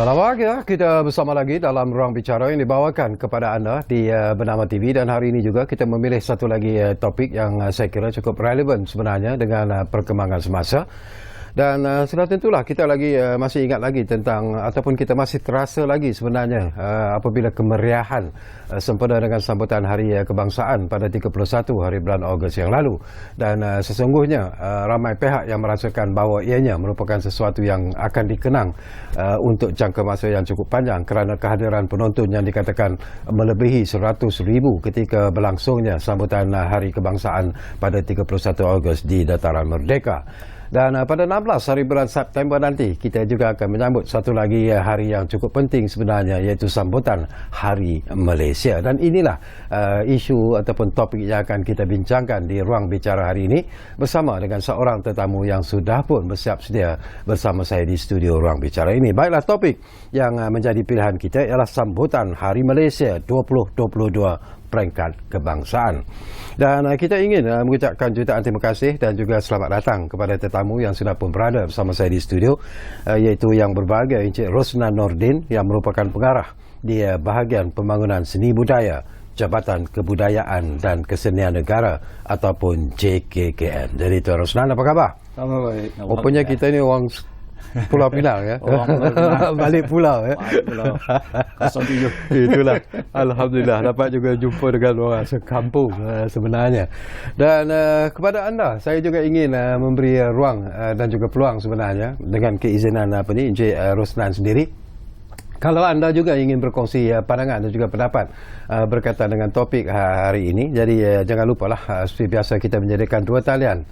Selamat pagi, kita bersama lagi dalam Ruang Bicara yang dibawakan kepada anda di Bernama TV, dan hari ini juga kita memilih satu lagi topik yang saya kira cukup relevan sebenarnya dengan perkembangan semasa. Dan sudah tentulah kita lagi masih ingat lagi tentang, ataupun kita masih terasa lagi sebenarnya apabila kemeriahan sempena dengan sambutan Hari Kebangsaan pada 31 hari bulan Ogos yang lalu. Dan sesungguhnya ramai pihak yang merasakan bahawa ianya merupakan sesuatu yang akan dikenang untuk jangka masa yang cukup panjang kerana kehadiran penonton yang dikatakan melebihi 100,000 ketika berlangsungnya sambutan Hari Kebangsaan pada 31 Ogos di Dataran Merdeka. Dan pada 16 hari bulan September nanti kita juga akan menyambut satu lagi hari yang cukup penting sebenarnya, iaitu sambutan Hari Malaysia. Dan inilah isu ataupun topik yang akan kita bincangkan di Ruang Bicara hari ini bersama dengan seorang tetamu yang sudah pun bersiap sedia bersama saya di studio Ruang Bicara ini. Baiklah, topik yang menjadi pilihan kita ialah sambutan Hari Malaysia 2022 peringkat kebangsaan. Dan kita ingin mengucapkan jutaan terima kasih dan juga selamat datang kepada tetamu yang sudah pun berada bersama saya di studio, iaitu yang berbahagia Encik Rosnan Nordin yang merupakan pengarah di bahagian pembangunan seni budaya Jabatan Kebudayaan dan Kesenian Negara ataupun JKKN. Jadi Tuan Rosnan, apa khabar? Sama baik. Rupanya kita ni orang Pulau Pinang ya. Balik pulau ya. Pulau 07. Itulah. Alhamdulillah dapat juga jumpa dengan orang sekampung sebenarnya. Dan kepada anda saya juga ingin memberi ruang dan juga peluang sebenarnya dengan keizinan Encik Rosnan sendiri. Kalau anda juga ingin berkongsi pandangan dan juga pendapat berkaitan dengan topik hari ini, jadi jangan lupalah seperti biasa kita menyediakan dua talian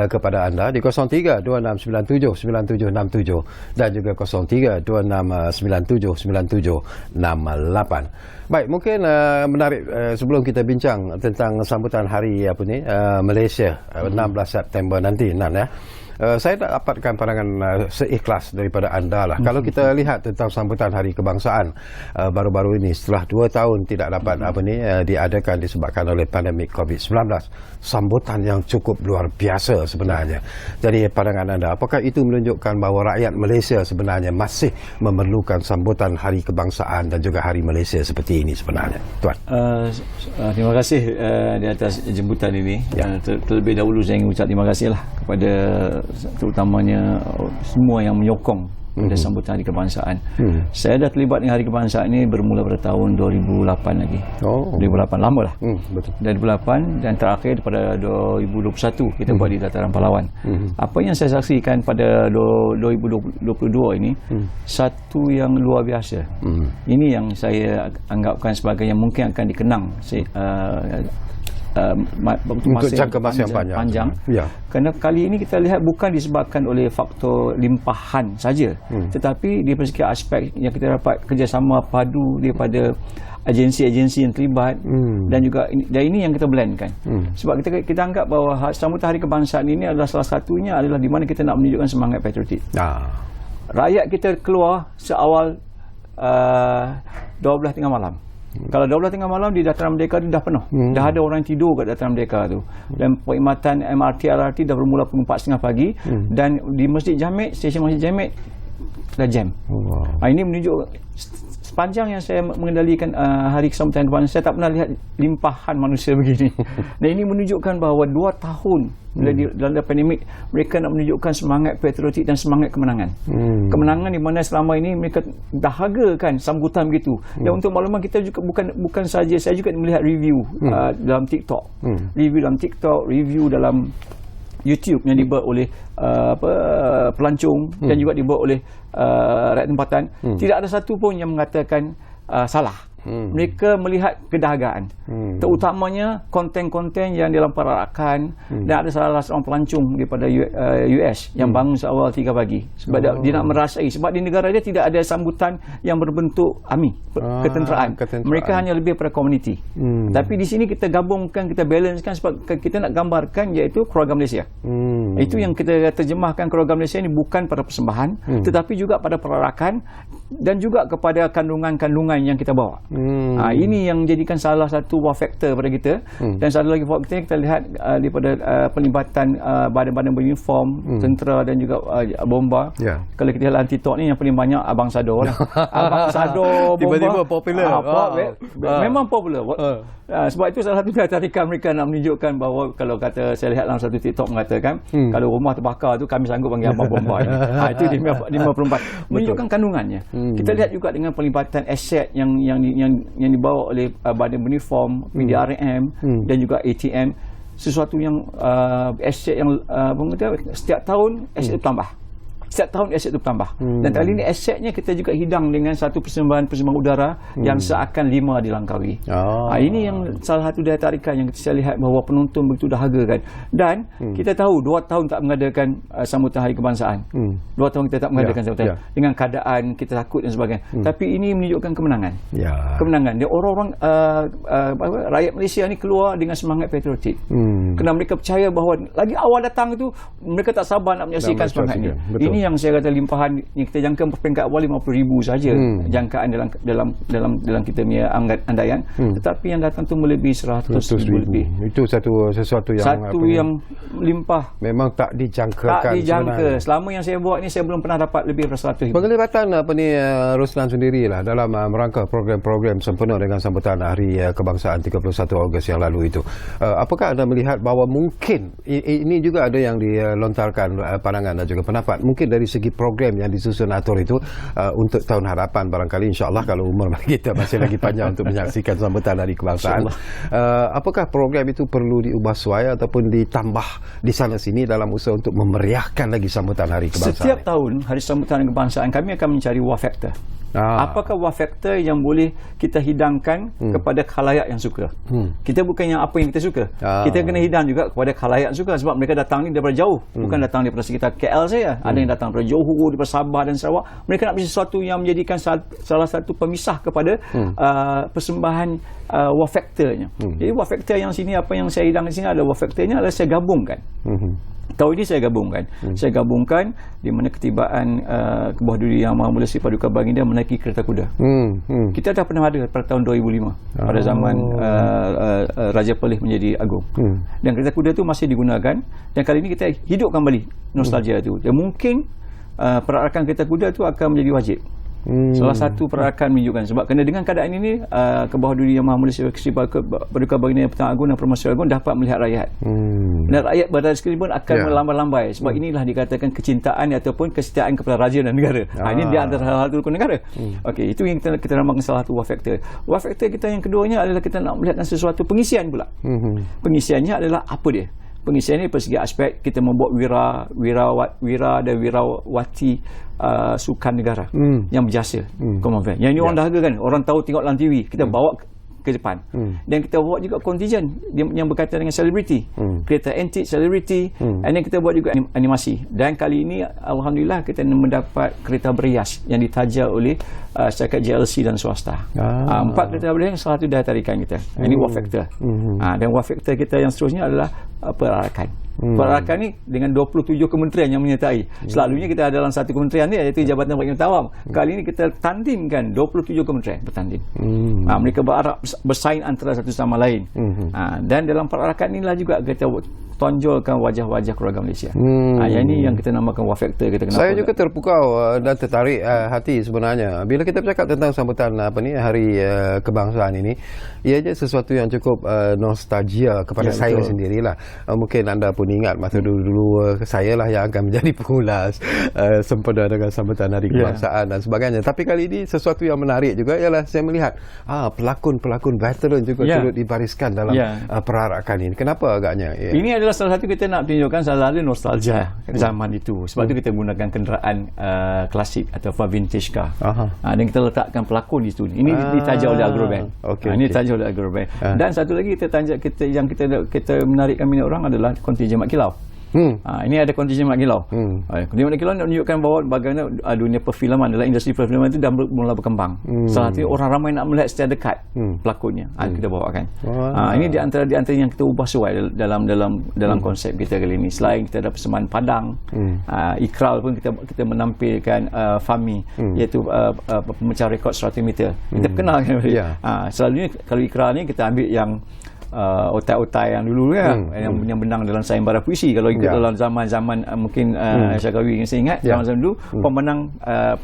kepada anda di 0326979767 dan juga 0326979768. Baik, mungkin menarik sebelum kita bincang tentang sambutan hari Malaysia 16 September nanti, Nan ya. Saya tak dapatkan pandangan seikhlas daripada anda lah. Kalau kita lihat tentang sambutan Hari Kebangsaan baru-baru ini setelah 2 tahun tidak dapat diadakan disebabkan oleh pandemik COVID-19, sambutan yang cukup luar biasa sebenarnya. Jadi pandangan anda, apakah itu menunjukkan bahawa rakyat Malaysia sebenarnya masih memerlukan sambutan Hari Kebangsaan dan juga Hari Malaysia seperti ini sebenarnya, Tuan? Terima kasih di atas jemputan ini. Terlebih dahulu saya ingin ucap terima kasih lah kepada terutamanya semua yang menyokong pada sambutan Hari Kebangsaan. Saya dah terlibat dengan Hari Kebangsaan ini bermula pada tahun 2008 lagi. 2008 lama lah. Betul. 2008 dan terakhir pada 2021 kita buat di Dataran Pahlawan. Apa yang saya saksikan pada 2022 ini satu yang luar biasa. Ini yang saya anggapkan sebagai yang mungkin akan dikenang untuk jangka masa yang panjang. Ya. Kerana kali ini kita lihat bukan disebabkan oleh faktor limpahan saja, tetapi di segi aspek yang kita dapat kerjasama padu daripada agensi-agensi yang terlibat dan juga ini yang kita blendkan. Sebab kita anggap bahawa sambutan Hari Kebangsaan ini adalah salah satunya adalah di mana kita nak menunjukkan semangat patriotik. Rakyat kita keluar seawal 12 tengah malam. Kalau 12 tengah malam di Dataran Merdeka itu dah penuh. Dah ada orang tidur kat Dataran Merdeka tu. Dan perkhidmatan MRT, LRT dah bermula pukul 4.30 pagi. Dan di Masjid Jamek, stesen Masjid Jamek dah jam. Ini menunjuk sepanjang yang saya mengendalikan Hari Sambutan Kebangsaan, saya tak pernah lihat limpahan manusia begini. Dan ini menunjukkan bahawa 2 tahun dalam pandemik mereka nak menunjukkan semangat patriotik dan semangat kemenangan. Kemenangan di mana selama ini mereka dahagakan sambutan begitu. Dan untuk makluman kita juga bukan saja, saya juga melihat review dalam TikTok. Review dalam TikTok, review dalam YouTube yang dibuat oleh pelancong dan juga dibuat oleh rakyat tempatan. Tidak ada satu pun yang mengatakan salah. Mereka melihat kedahagaan, terutamanya konten-konten yang dalam perarakan. Dan ada salah seorang pelancong daripada US yang bangun seawal 3 pagi sebab dia nak merasai, sebab di negara dia tidak ada sambutan yang berbentuk army, ketenteraan. Mereka hanya lebih pada komuniti. Tapi di sini kita gabungkan, kita balancekan sebab kita nak gambarkan iaitu keluarga Malaysia. Itu yang kita terjemahkan, keluarga Malaysia ini bukan pada persembahan tetapi juga pada perarakan dan juga kepada kandungan-kandungan yang kita bawa. Ini yang jadikan salah satu wow factor pada kita. Dan satu lagi wow factor kita lihat daripada pelibatan badan-badan beruniform, tentera dan juga bomba. Kalau kita lihat TikTok ni yang paling banyak Abang Sado lah. Abang Sado bomba tiba-tiba popular. Memang popular. Sebab itu salah satu tarikan mereka nak menunjukkan bahawa, kalau kata saya lihat dalam satu TikTok mengatakan kalau rumah terbakar tu kami sanggup panggil Abang Bomba ni. Itu di 54 menunjukkan kandungannya. Kita lihat juga dengan pelibatan aset yang dibawa oleh badan beruniform, PDRM dan juga ATM, sesuatu yang aset yang setiap tahun aset bertambah. Setiap tahun aset itu bertambah. Dan kali ini asetnya kita juga hidang dengan satu persembahan udara yang seakan 5 dilangkaui. Ini yang salah satu daya tarikan yang kita lihat bahawa penonton begitu dahaga kan. Dan kita tahu 2 tahun tak mengadakan sambutan Hari Kebangsaan. 2 tahun kita tak mengadakan sambutan dengan keadaan kita takut dan sebagainya. Tapi ini menunjukkan kemenangan. Kemenangan. Dia orang-orang rakyat Malaysia ni keluar dengan semangat patriotik. Kerana mereka percaya bahawa lagi awal datang itu mereka tak sabar nak menyaksikan semangat ni. Ini yang saya kata limpahan yang kita jangka peringkat awal 50,000 saja jangkaan dalam kita punya andaian, tetapi yang datang tu melebihi 100,000 lebih. Itu sesuatu yang limpah. Memang tak dijangkakan. Selama yang saya buat ni saya belum pernah dapat lebih daripada 100,000. Penglibatan Roslan sendirilah dalam merangka program-program sempena dengan sambutan Hari Kebangsaan 31 Ogos yang lalu itu. Apakah anda melihat bahawa mungkin ini juga ada yang dilontarkan pandangan dan juga pendapat, mungkin dari segi program yang disusun atur itu untuk tahun hadapan, barangkali insyaAllah kalau umur kita masih lagi panjang untuk menyaksikan sambutan Hari Kebangsaan, apakah program itu perlu diubah suai ataupun ditambah di sana sini dalam usaha untuk memeriahkan lagi sambutan Hari Kebangsaan? Setiap tahun Hari Sambutan Kebangsaan kami akan mencari wow factor. Apakah wow factor yang boleh kita hidangkan kepada khalayak yang suka? Kita bukan yang apa yang kita suka. Kita kena hidang juga kepada khalayak yang suka, sebab mereka datang ni daripada jauh, bukan datang daripada sekitar KL saja. Ada yang datang daripada Johor, daripada Sabah dan Sarawak. Mereka nak beri sesuatu yang menjadikan salah satu pemisah kepada persembahan wow factornya. Jadi wow factor yang sini, apa yang saya hidang di sini adalah wow factornya adalah saya gabungkan. Tahun ini saya gabungkan di mana ketibaan Kebawah Duli Yang Maha Mulia Sri Paduka Baginda menaiki kereta kuda. Kita dah pernah ada pada tahun 2005 pada zaman Raja Perlis menjadi agung. Dan kereta kuda tu masih digunakan, dan kali ini kita hidup kembali nostalgia itu. Dan mungkin perarakan kereta kuda tu akan menjadi wajib. Salah satu perarakan menunjukkan, sebab kena dengan keadaan ini Kebawah Duli Yang Maha Mulia Sri Paduka Baginda Pertuan Agong dan Permaisuri Agong dapat melihat rakyat. Dan rakyat berada sekeliling pun akan melambai-lambai, sebab inilah dikatakan kecintaan ataupun kesetiaan kepada raja dan negara. Ini dia antara hal rukun negara. Okey, itu yang kita namakan salah satu wow factor. Wow factor kita yang keduanya adalah kita nak melihat sesuatu pengisian pula. Pengisiannya adalah apa dia? Pengisian ini persegi aspek kita membuat wira dan wirawati sukan negara yang berjasa. Yang ini orang dahaga kan, orang tahu tengok dalam TV, kita bawa ke depan. Dan kita buat juga kontijen yang berkaitan dengan selebriti, kereta antik selebriti, dan kita buat juga animasi. Dan kali ini alhamdulillah kita mendapat kereta berias yang ditaja oleh syarikat JLC dan swasta. 4 kereta berias yang salah satu daya tarikan kita. Ini wow factor. Dan wow factor kita yang seterusnya adalah perarakan. Perarakan ni dengan 27 kementerian yang menyertai. Selalunya kita ada dalam satu kementerian ni, iaitu Jabatan Perkhidmatan Awam. Kali ini kita tandingkan 27 kementerian bertanding. Mereka bersaing antara satu sama lain. Dan dalam perarakan inilah juga kita tonjolkan wajah-wajah keluarga Malaysia. Yang ini yang kita namakan wow factor kita. Saya juga terpukau dan tertarik hati sebenarnya bila kita bercakap tentang sambutan Hari Kebangsaan ini. Ianya sesuatu yang cukup nostalgia kepada saya sendirilah. Mungkin anda pun ingat masa dulu-dulu saya lah yang akan menjadi pengulas sempena dengan sambutan Hari Kebangsaan dan sebagainya. Tapi kali ini sesuatu yang menarik juga ialah saya melihat pelakon-pelakon veteran juga turut dibariskan dalam perarakan ini. Kenapa agaknya? Ini adalah salah satu kita nak tunjukkan salah satu nostalgia zaman itu. Sebab itu kita gunakan kenderaan klasik atau vintage car. Dan kita letakkan pelakon di situ. Ini ditaja oleh Agroband. Ini ditaja oleh Agroband. Dan satu lagi kita menarikkan minat orang adalah kontijen Mat Kilau. Ini ada kontingen Mat Kilau. Kontingen Mat Kilau nak menunjukkan bahawa bagaimana dunia perfilman, dalam industri perfilman itu dah mula berkembang. Salah satu orang ramai nak melihat secara dekat pelakonnya. Kita bawakan. Ini di antara yang kita ubah sesuai dalam konsep kita kali ini. Selain kita ada persembahan Padang, Ikral pun kita menampilkan Fahmi, iaitu pemecah rekod 100 meter. Kita kenal kan. Selalunya kalau Ikral ni kita ambil yang otai-otai yang dulu kan, yang menang dalam sayembara puisi. Kalau ikut dalam zaman mungkin Syakawi yang saya ingat, zaman dulu pemenang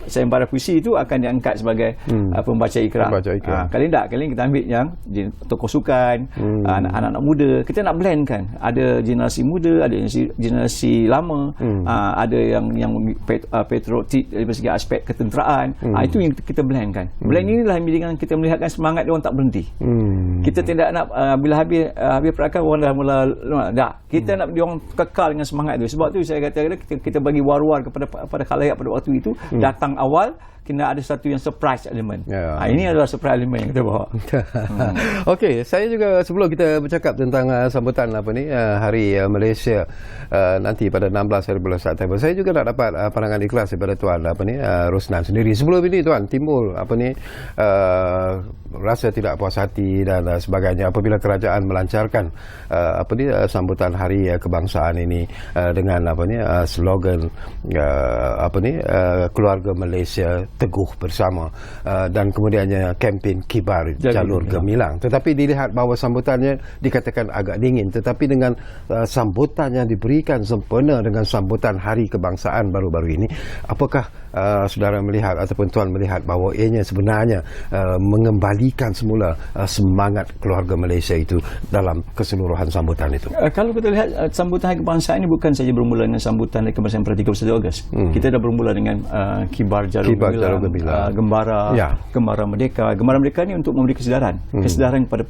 sayembara puisi itu akan diangkat sebagai pembaca ikrar. Kali tak, kali kita ambil yang tokoh sukan, anak-anak muda. Kita nak blend kan, ada generasi muda, ada generasi lama, ada yang patriotik dari segi aspek ketenteraan. Itu yang kita blend kan. Blend inilah yang kita melihatkan semangat dia orang tak berhenti. Kita tidak nak bila habis perakan orang dah mula kita nak dia orang kekal dengan semangat tu. Sebab tu saya kata kita bagi war-war kepada khalayak pada waktu itu, datang awal kena ada satu yang surprise element. Ini adalah surprise element yang kita bawa. Okey, saya juga sebelum kita bercakap tentang sambutan Hari Malaysia nanti pada 16 hari bulan September, saya juga nak dapat pandangan ikhlas daripada tuan Rosnan sendiri. Sebelum ini tuan timbul rasa tidak puas hati dan sebagainya apabila kerajaan melancarkan sambutan Hari Kebangsaan ini dengan slogan keluarga Malaysia teguh bersama dan kemudiannya kempen kibar jalur gemilang. Tetapi dilihat bahawa sambutannya dikatakan agak dingin, tetapi dengan sambutan yang diberikan sempena dengan sambutan Hari Kebangsaan baru-baru ini, apakah saudara melihat ataupun tuan melihat bahawa ianya sebenarnya mengembalikan semula semangat keluarga Malaysia itu dalam keseluruhan sambutan itu? Kalau kita lihat sambutan Hari Kebangsaan ini bukan saja bermula dengan sambutan Hari Kebangsaan pada 31 Ogos. Kita dah bermula dengan kibar jalur gemilang, Gembara Merdeka. Gembara Merdeka ni untuk memberi kesedaran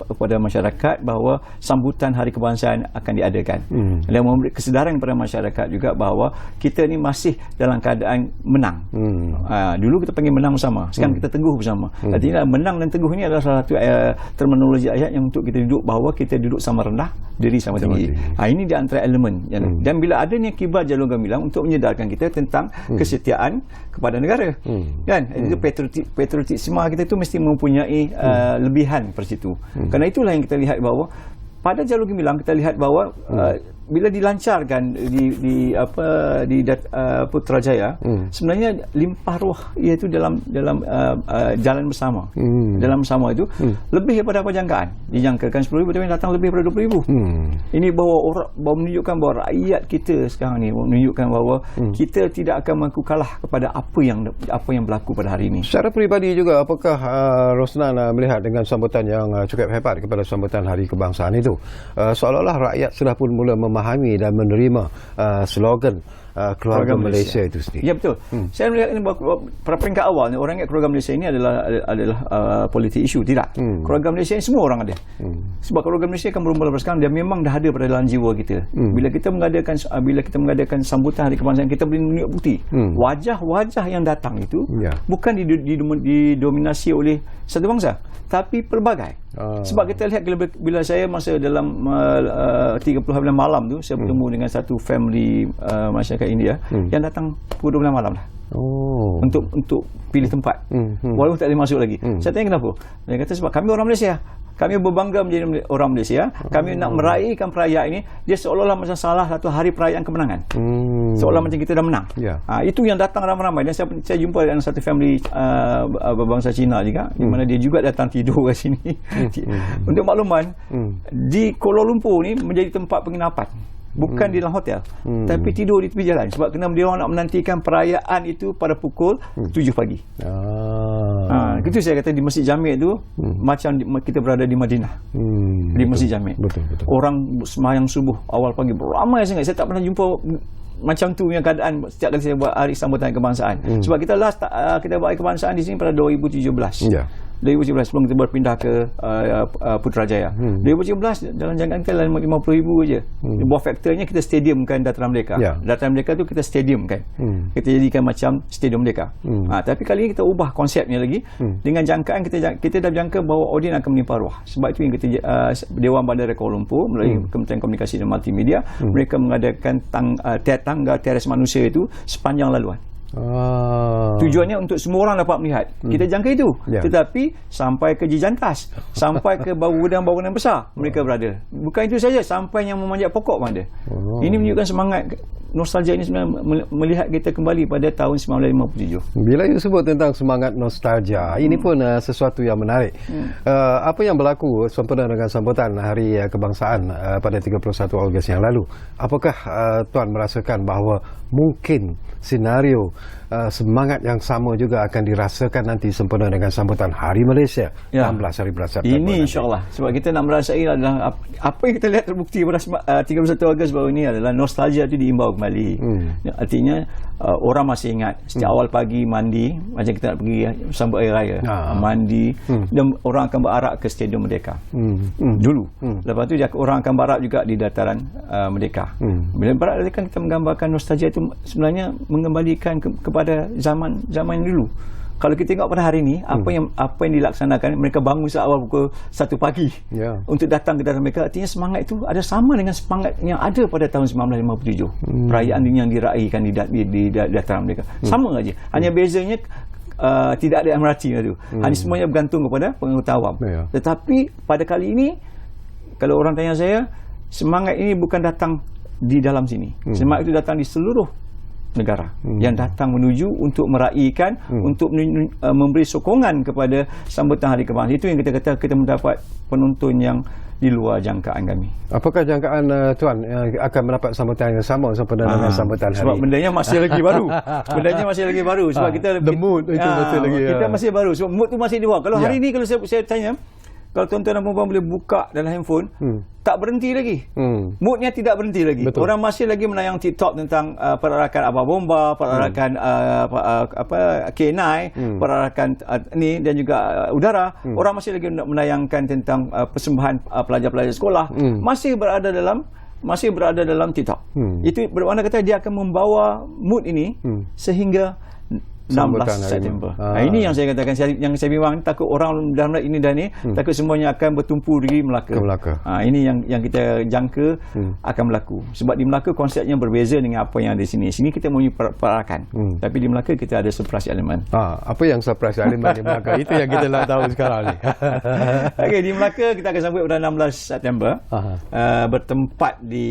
kepada masyarakat bahawa sambutan Hari Kebangsaan akan diadakan. Dan memberi kesedaran kepada masyarakat juga bahawa kita ni masih dalam keadaan menang. Dulu kita panggil menang bersama, sekarang kita teguh bersama. Artinya menang dan teguh ini adalah salah satu terminologi ayat yang untuk kita duduk bahawa kita duduk sama rendah, diri sama tinggi. Ini di antara elemen. Dan bila adanya kibar jalur gemilang untuk menyedarkan kita tentang kesetiaan kepada negara. Kan? Itu patriotisme kita itu mesti mempunyai lebihan per situ. Kerana itulah yang kita lihat bahawa pada jalur gemilang kita lihat bahawa bila dilancarkan di Putrajaya, sebenarnya limpah ruah iaitu dalam jalan bersama. Dalam bersama itu lebih daripada apa jangkaan. Dijangkakan 10,000 tapi datang lebih daripada 20,000. Ini bahawa menunjukkan bahawa rakyat kita sekarang ni menunjukkan bahawa kita tidak akan mengaku kalah kepada apa yang berlaku pada hari ini. Secara peribadi juga, apakah Rosnan melihat dengan sambutan yang cukup hebat kepada sambutan Hari Kebangsaan itu, seolah-olah rakyat sudah pun mula memahami dan menerima slogan keluarga Malaysia itu sendiri? Ya, betul. Saya melihat ini pada peringkat awal ni, orang ingat keluarga Malaysia ini adalah politik isu. Tidak. Keluarga Malaysia ini semua orang ada. Sebab keluarga Malaysia kan bermula sekarang, dia memang dah ada pada dalam jiwa kita. Bila kita mengadakan sambutan Hari Kebangsaan, kita boleh menunjuk bukti wajah-wajah yang datang itu bukan didominasi oleh satu bangsa, tapi pelbagai. Sebab kita lihat bila saya masa dalam 30 malam tu, saya bertemu dengan satu family masyarakat India yang datang pukul 12 malam dah. Untuk pilih tempat. Walaupun tak boleh masuk lagi. Saya tanya kenapa? Dia kata sebab kami orang Malaysia. Kami berbangga menjadi orang Malaysia. Kami nak meraihkan perayaan ini. Dia seolah-olah macam salah satu hari perayaan kemenangan. Seolah macam kita dah menang. Itu yang datang ramai-ramai. Dan saya jumpa dengan satu family berbangsa Cina juga, di mana dia juga datang tidur kat sini. Untuk makluman, di Kuala Lumpur ni menjadi tempat penginapan. Bukan di dalam hotel, tapi tidur di tepi jalan. Sebab kena dia orang nak menantikan perayaan itu pada pukul 7 pagi. Itu saya kata di Masjid Jamek tu macam kita berada di Madinah. Di Masjid Jamek. Betul. Orang sembahyang subuh awal pagi beramai sangat. Saya tak pernah jumpa macam tu yang keadaan setiap kali saya buat hari sambutan kebangsaan. Sebab kita buat hari kebangsaan di sini pada 2017. 2017 sebelum kita berpindah ke Putrajaya. 2017 dalam jangkaan kita dalam 50,000 je. Buah faktornya kita stadiumkan Dataran Merdeka. Dataran Merdeka tu kita stadiumkan. Kita jadikan macam Stadium Merdeka. Tapi kali ini kita ubah konsepnya lagi. Dengan jangkaan kita dah jangka bahawa audien akan menimpa arwah. Sebab itu yang kita Dewan Bandar Kuala Lumpur melalui Kementerian Komunikasi dan Multimedia, mereka mengadakan tangga teres manusia itu sepanjang laluan. Tujuannya untuk semua orang dapat melihat. Kita jangka itu. Tetapi sampai ke Jijantas, sampai ke bangunan-bangunan besar mereka berada. Bukan itu saja, sampai yang memanjat pokok pun ada. Ini menunjukkan semangat nostalgia ini sebenarnya melihat kita kembali pada tahun 1957. Bila you sebut tentang semangat nostalgia, ini pun sesuatu yang menarik. Apa yang berlaku sempena dengan sambutan Hari Kebangsaan pada 31 Ogos yang lalu? Apakah Tuan merasakan bahawa mungkin senario semangat yang sama juga akan dirasakan nanti sempena dengan sambutan Hari Malaysia 16 hari bulan September ini insyaAllah. Sebab kita nak merasai adalah apa yang kita lihat terbukti pada 31 Ogos baru ini adalah nostalgia itu diimbau kembali. Artinya orang masih ingat setiap awal pagi mandi, macam kita nak pergi sambut Hari Raya, mandi, dan orang akan berarak ke Stadium Merdeka dulu. Lepas tu orang akan berarak juga di Dataran Merdeka. Bila berarak kan kita menggambarkan nostalgia itu sebenarnya mengembalikan kepada zaman dulu. Kalau kita tengok pada hari ini, apa yang dilaksanakan, mereka bangun seawal pukul 1 pagi untuk datang ke Dataran Merdeka. Artinya semangat itu ada sama dengan semangat yang ada pada tahun 1957. Perayaan yang diraikan di Dataran Merdeka. Sama aja. Hanya bezanya tidak ada MRT itu. Hanya semuanya bergantung kepada penganggota awam. Tetapi pada kali ini, kalau orang tanya saya, semangat ini bukan datang di dalam sini. Semangat itu datang di seluruh negara yang datang menuju untuk meraihkan, untuk memberi sokongan kepada sambutan Hari Kebangsaan. Itu yang kita kata kita mendapat penonton yang di luar jangkaan kami. Apakah jangkaan Tuan akan mendapat sambutan yang sama sempena dengan sambutan hari? Sebab bendanya masih lagi baru. Bendanya masih lagi baru. Sebab kita the mood itu masih lagi. Kita masih baru. Sebab mood tu masih di bawah. Kalau hari ni kalau saya tanya, kalau tuan-tuan dan puan boleh buka dalam handphone, tak berhenti lagi. Moodnya tidak berhenti lagi. Betul. Orang masih lagi menayang TikTok tentang perarakan Abah Bomba, perarakan K9, perarakan ni dan juga udara. Orang masih lagi menayangkan tentang persembahan pelajar-pelajar sekolah. Masih berada dalam TikTok. Itu bermakna kata dia akan membawa mood ini sehingga 16 September. Ini yang saya katakan, yang saya bimbang, takut orang dalam ini dan ini takut semuanya akan bertumpu di Melaka. Ini yang kita jangka akan berlaku. Sebab di Melaka konsepnya berbeza dengan apa yang ada di sini. Sini kita mempunyai perarakan. Tapi di Melaka kita ada surprise elemen. Apa yang surprise elemen di Melaka? Itu yang kita nak tahu sekarang ni. Okey, di Melaka kita akan sambut pada 16 September. Bertempat di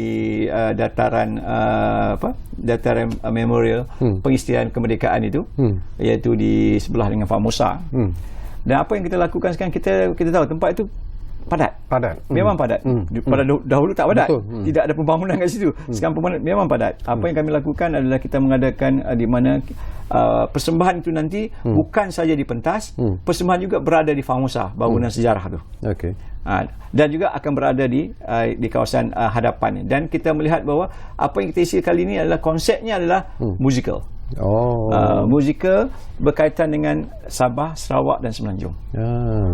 dataran Dataran Memorial pengisytiharan kemerdekaan itu. Iaitu di sebelah dengan Famosa. Dan apa yang kita lakukan sekarang, kita tahu tempat itu padat. Memang padat. Pada dahulu tak padat. Tidak ada pembangunan kat situ. Sekarang pembangunan memang padat. Apa yang kami lakukan adalah kita mengadakan di mana persembahan itu nanti bukan saja di pentas, persembahan juga berada di Famosa, bangunan sejarah tu. Dan juga akan berada di kawasan hadapan. Dan kita melihat bahawa apa yang kita isi kali ini adalah konsepnya adalah musical. Musical berkaitan dengan Sabah, Sarawak dan Semenanjung.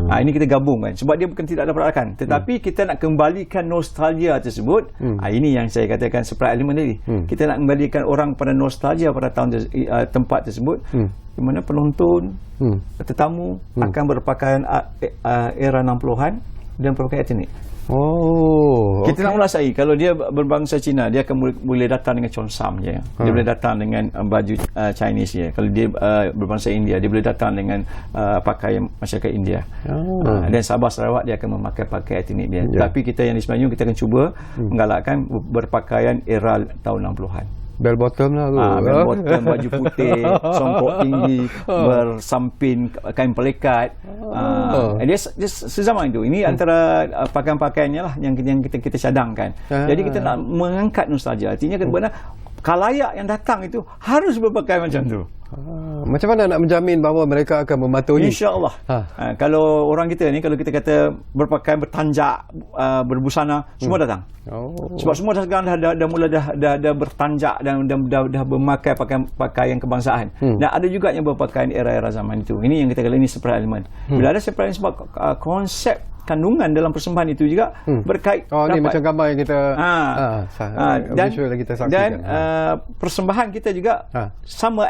Ini kita gabungkan sebab dia bukan tidak ada perarakan, tetapi kita nak kembalikan nostalgia tersebut. Ini yang saya katakan surprise element tadi. Kita nak kembalikan orang pada nostalgia pada tempat tersebut, di mana penonton, tetamu akan berpakaian era 60-an dan berpakaian etnik. Kita nak merasai kalau dia berbangsa Cina, dia akan boleh datang dengan consam je. Dia boleh datang dengan baju Chinese je. Kalau dia berbangsa India, dia boleh datang dengan pakaian masyarakat India. Dan Sabah Sarawak dia akan memakai pakaian etnik dia. Tapi kita yang di Semenanjung, kita akan cuba menggalakkan berpakaian era tahun 60-an. Bell bottom lah tu. Bell bottom, baju putih, songkok tinggi, bersampin kain pelikat. Dia sezaman itu. Ini antara pakaian-pakaiannya lah yang kita cadangkan. Jadi kita nak mengangkat nostalgia. Artinya benar khalayak yang datang itu harus berpakaian macam tu. Macam mana nak menjamin bahawa mereka akan mematuhi? InsyaAllah. Kalau orang kita ni, kalau kita kata berpakaian bertanjak, berbusana, semua datang. Sebab semua sekarang dah mula dah bertanjak dan dah memakai pakaian kebangsaan. Dan ada juga yang berpakaian era-era zaman itu. Ini yang kita kata ini separate element. Bila ada separate element, sebab konsep kandungan dalam persembahan itu juga berkait. Ini macam gambar yang kita visual yang kita saksikan. Dan persembahan kita juga sama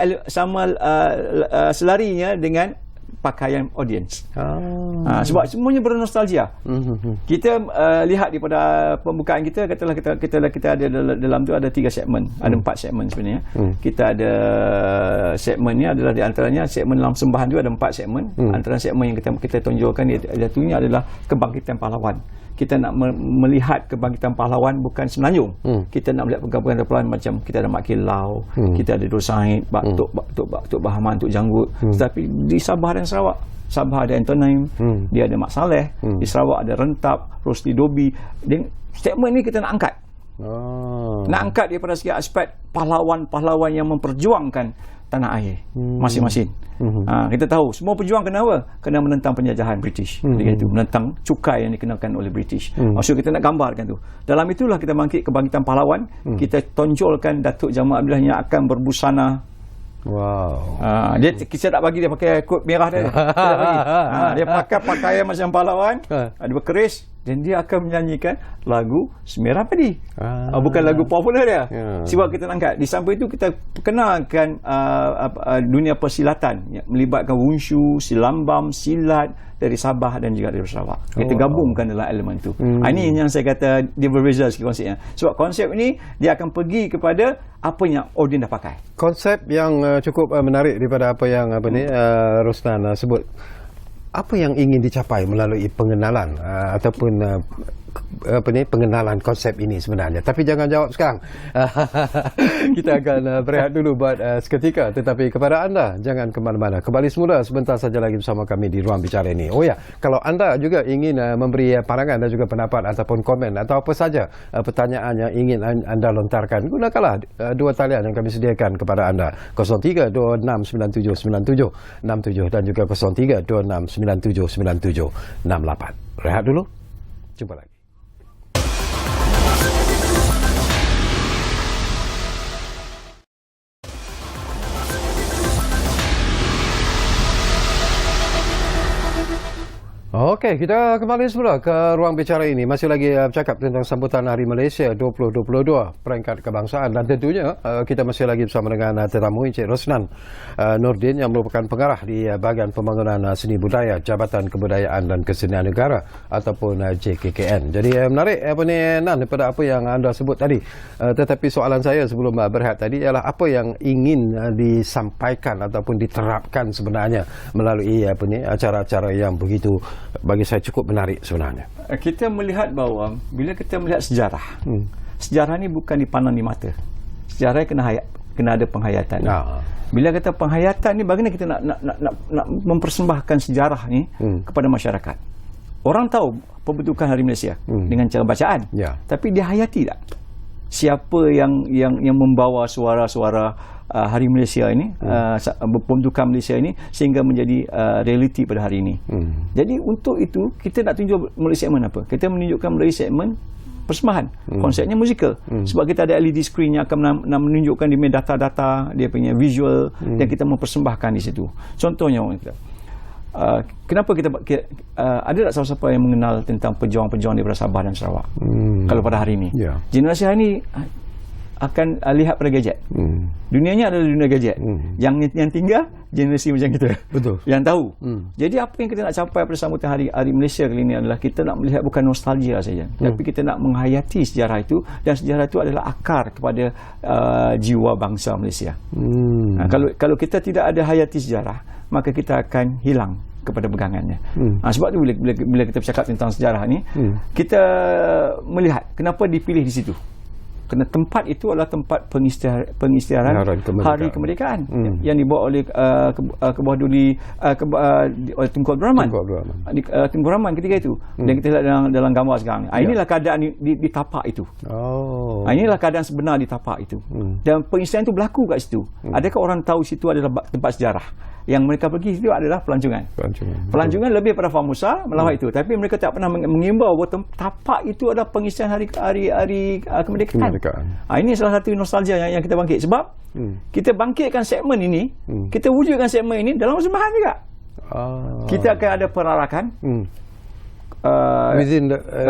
selarinya dengan pakaian audience. Sebab semuanya bernostalgia. Kita lihat daripada pembukaan kita, katalah kita ada dalam tu ada 3 segmen, ada 4 segmen sebenarnya. Kita ada segmennya adalah di antaranya segmen dalam sembahan tu ada 4 segmen. Antara segmen yang kita tunjukkan satunya adalah kebangkitan pahlawan. Kita nak melihat kebangkitan pahlawan bukan semenanjung. Kita nak melihat kebangkitan pahlawan macam kita ada Mak Kilau, kita ada Dur Said, Tok Bahaman, Tok Janggut. Tetapi di Sabah dan Sarawak, Sabah ada Antonim, dia ada Mak Saleh, di Sarawak ada Rentap, Rosli Dobi. Dan segmen ni kita nak angkat. Nak angkat daripada segi aspek pahlawan-pahlawan yang memperjuangkan tanah air masing-masing. Kita tahu semua pejuang kena apa? Kena menentang penjajahan British. Itu menentang cukai yang dikenakan oleh British. So kita nak gambarkan tu. Dalam itulah kita bangkit kebangkitan pahlawan. Kita tonjolkan Datuk Jamal Abdullah yang akan berbusana. Kita tak bagi dia pakai kod merah dia. Dia pakai pakaian macam pahlawan, ada berkeris, dan dia akan menyanyikan lagu Semerah Padi. Bukan lagu popular dia. Sebab kita nak angkat. Di samping itu kita perkenalkan dunia persilatan yang melibatkan wushu, silambam, silat dari Sabah dan juga dari Sarawak. Kita gabungkan dalam elemen itu. Ini yang saya kata dia berbeza sikit konsepnya. Sebab konsep ini dia akan pergi kepada apa yang audiens dah pakai. Konsep yang cukup menarik daripada apa yang Rosnan sebut. Apa yang ingin dicapai melalui pengenalan ataupun pengenalan konsep ini sebenarnya? Tapi jangan jawab sekarang. Kita akan berehat dulu buat seketika. Tetapi kepada anda, jangan ke mana-mana. Kembali semula sebentar saja lagi bersama kami di Ruang Bicara ini. Oh ya, kalau anda juga ingin memberi pandangan dan juga pendapat ataupun komen atau apa saja pertanyaan yang ingin anda lontarkan, gunakanlah 2 talian yang kami sediakan kepada anda. 0326979767 dan juga 0326979768. Rehat dulu. Jumpa lagi. Okey, kita kembali semula ke Ruang Bicara ini. Masih lagi bercakap tentang sambutan Hari Malaysia 2022, peringkat kebangsaan, dan tentunya kita masih lagi bersama dengan tetamu Encik Rosnan Nordin yang merupakan pengarah di bahagian pembangunan seni budaya Jabatan Kebudayaan dan Kesenian Negara ataupun JKKN. Jadi menarik Nan daripada apa yang anda sebut tadi. Tetapi soalan saya sebelum berehat tadi ialah apa yang ingin disampaikan ataupun diterapkan sebenarnya melalui acara-acara yang begitu bagi saya cukup menarik sebenarnya. Kita melihat bahawa bila kita melihat sejarah, sejarah ni bukan dipandang di mata. Sejarah kena ada penghayatan. Bila kata penghayatan ni, bagaimana kita nak mempersembahkan sejarah ni kepada masyarakat? Orang tahu pembentukan Hari Malaysia dengan cara bacaan, tapi dia hayati tak? Siapa yang membawa suara-suara Hari Malaysia ini, pembentukan Malaysia ini sehingga menjadi realiti pada hari ini. Jadi untuk itu kita nak tunjuk melalui segmen apa? Kita menunjukkan melalui segmen persembahan. Konsepnya musikal. Sebab kita ada LED screen yang akan menunjukkan di data-data dia punya visual dan kita mempersembahkan di situ. Contohnya kenapa kita ada tak siapa-siapa yang mengenal tentang pejuang-pejuang daripada Sabah dan Sarawak kalau pada hari ini? Generasi hari ini akan lihat pada gadget. Dunianya adalah dunia gadget. Yang tinggal generasi macam kita. Betul. Yang tahu. Jadi apa yang kita nak capai pada sambutan Hari Malaysia kali ini adalah kita nak melihat bukan nostalgia saja, tapi kita nak menghayati sejarah itu, dan sejarah itu adalah akar kepada jiwa bangsa Malaysia. Kalau kita tidak ada hayati sejarah, maka kita akan hilang kepada pegangannya. Sebab tu bila kita bercakap tentang sejarah ni, kita melihat kenapa dipilih di situ. Kerana tempat itu adalah tempat pengisytiharan Hari Kemerdekaan yang dibawa oleh Kebawah Duli oleh Tunku Abdul Rahman. Tunku Rahman ketika itu. Dan kita lihat dalam gambar sekarang. Inilah keadaan di tapak itu. Inilah keadaan sebenar di tapak itu. Dan pengisytiharan itu berlaku kat situ. Adakah orang tahu situ adalah tempat sejarah? Yang mereka pergi itu adalah pelancongan. Pelancongan lebih pada Formosa melawat itu, tapi mereka tak pernah mengimbau bahawa tapak itu adalah pengisytiharan hari kemerdekaan. Ini salah satu nostalgia yang kita bangkit, sebab kita bangkitkan segmen ini, kita wujudkan segmen ini dalam persembahan juga. Kita akan ada perarakan.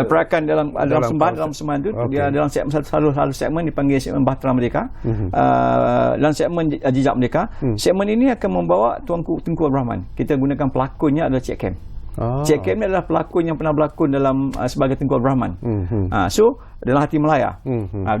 Perakan dalam sembahan itu dia dalam selalu segmen dipanggil segmen Bahtera Merdeka, dalam segmen Jejak Merdeka. Segmen ini akan membawa Tunku Abdul Rahman. Kita gunakan pelakonnya adalah Cik Kem. Cik Kem ni adalah pelakon yang pernah berlakon dalam sebagai Tunku Abdul Rahman. So dalam Hati Melaya,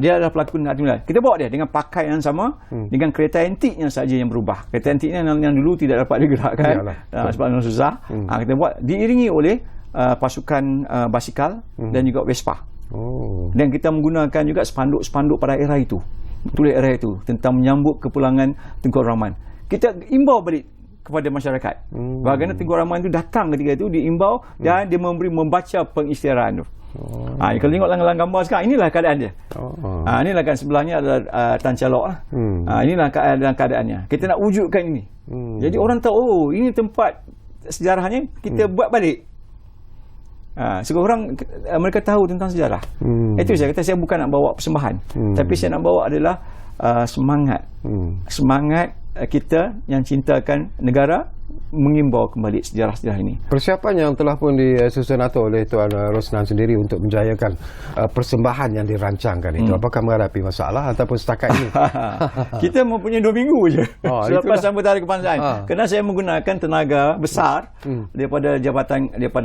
dia adalah pelakon Hati Melaya. Kita bawa dia dengan pakaian yang sama, dengan kereta antiknya saja yang berubah. Kereta antiknya yang dulu tidak dapat digerakkan sebab susah. Kita buat diiringi oleh pasukan basikal dan juga Vespa. Dan kita menggunakan juga spanduk-spanduk pada era itu, tulis era itu tentang menyambut kepulangan Tunku Abdul Rahman. Kita imbau balik kepada masyarakat bagaimana Tunku Abdul Rahman itu datang ketika itu, diimbau dan dia membaca pengisytiharan itu. Kalau tengok dalam gambar sekarang, inilah keadaan dia. Inilah kan sebelahnya adalah Tan Calok. Inilah keadaannya. Kita nak wujudkan ini. Jadi orang tahu, ini tempat sejarahnya, kita buat balik. Seorang mereka tahu tentang sejarah. Itu saya kata, saya bukan nak bawa persembahan, tapi saya nak bawa adalah semangat kita yang cintakan negara mengimbau kembali sejarah-sejarah ini. Persiapan yang telah pun disusun atau oleh Tuan Rosnan sendiri untuk menjayakan persembahan yang dirancangkan itu, apakah menghadapi masalah ataupun setakat ini? Kita mempunyai 2 minggu je selepas sambutan Hari Kebangsaan. Kerana saya menggunakan tenaga besar daripada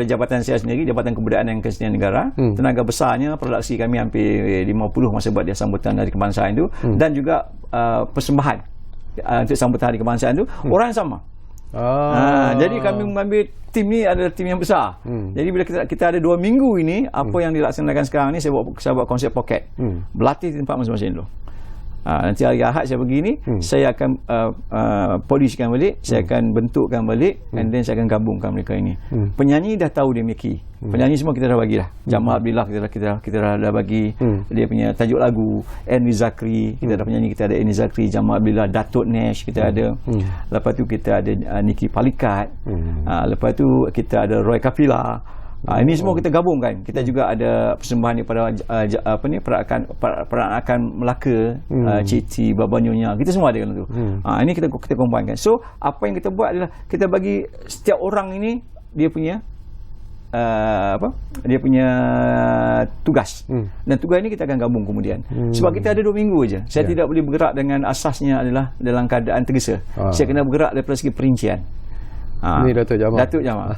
jabatan saya sendiri, Jabatan Kebudayaan dan Kesenian Negara. Tenaga besarnya, produksi kami hampir 50 masa buat dia sambutan Hari Kebangsaan itu, dan juga persembahan untuk sambutan Hari Kebangsaan itu orang yang sama. Jadi kami mengambil tim ni adalah tim yang besar. Jadi bila kita ada 2 minggu ini, apa yang dilaksanakan sekarang ni, saya buat konsep poket. Berlatih di tempat masing-masing dulu. Nanti hari Ahad saya pergi ni, saya akan polishkan balik, saya akan bentukkan balik, and then saya akan gabungkan mereka ini. Penyanyi dah tahu dia Mickey. Penyanyi semua kita dah bagilah. Jamal Abdillah kita dah bagi dia punya tajuk lagu. Enni Zakri, kita ada penyanyi, kita ada Enni Zakri, Jamal Abdillah, Datuk Nash kita ada. Lepas tu kita ada Niki Palikat. Lepas tu kita ada Roy Kapila. Ini semua kita gabungkan. Kita juga ada persembahan daripada peranakan Melaka, Citi, Babanyonya. Kita semua ada dalam tu. Ini kita combine. So apa yang kita buat adalah kita bagi setiap orang ini dia punya tugas. Dan tugas ini kita akan gabung kemudian. Sebab kita ada 2 minggu aja. Saya tidak boleh bergerak dengan asasnya adalah dalam keadaan tergesa. Saya kena bergerak daripada segi perincian. Ini Datuk Jamal.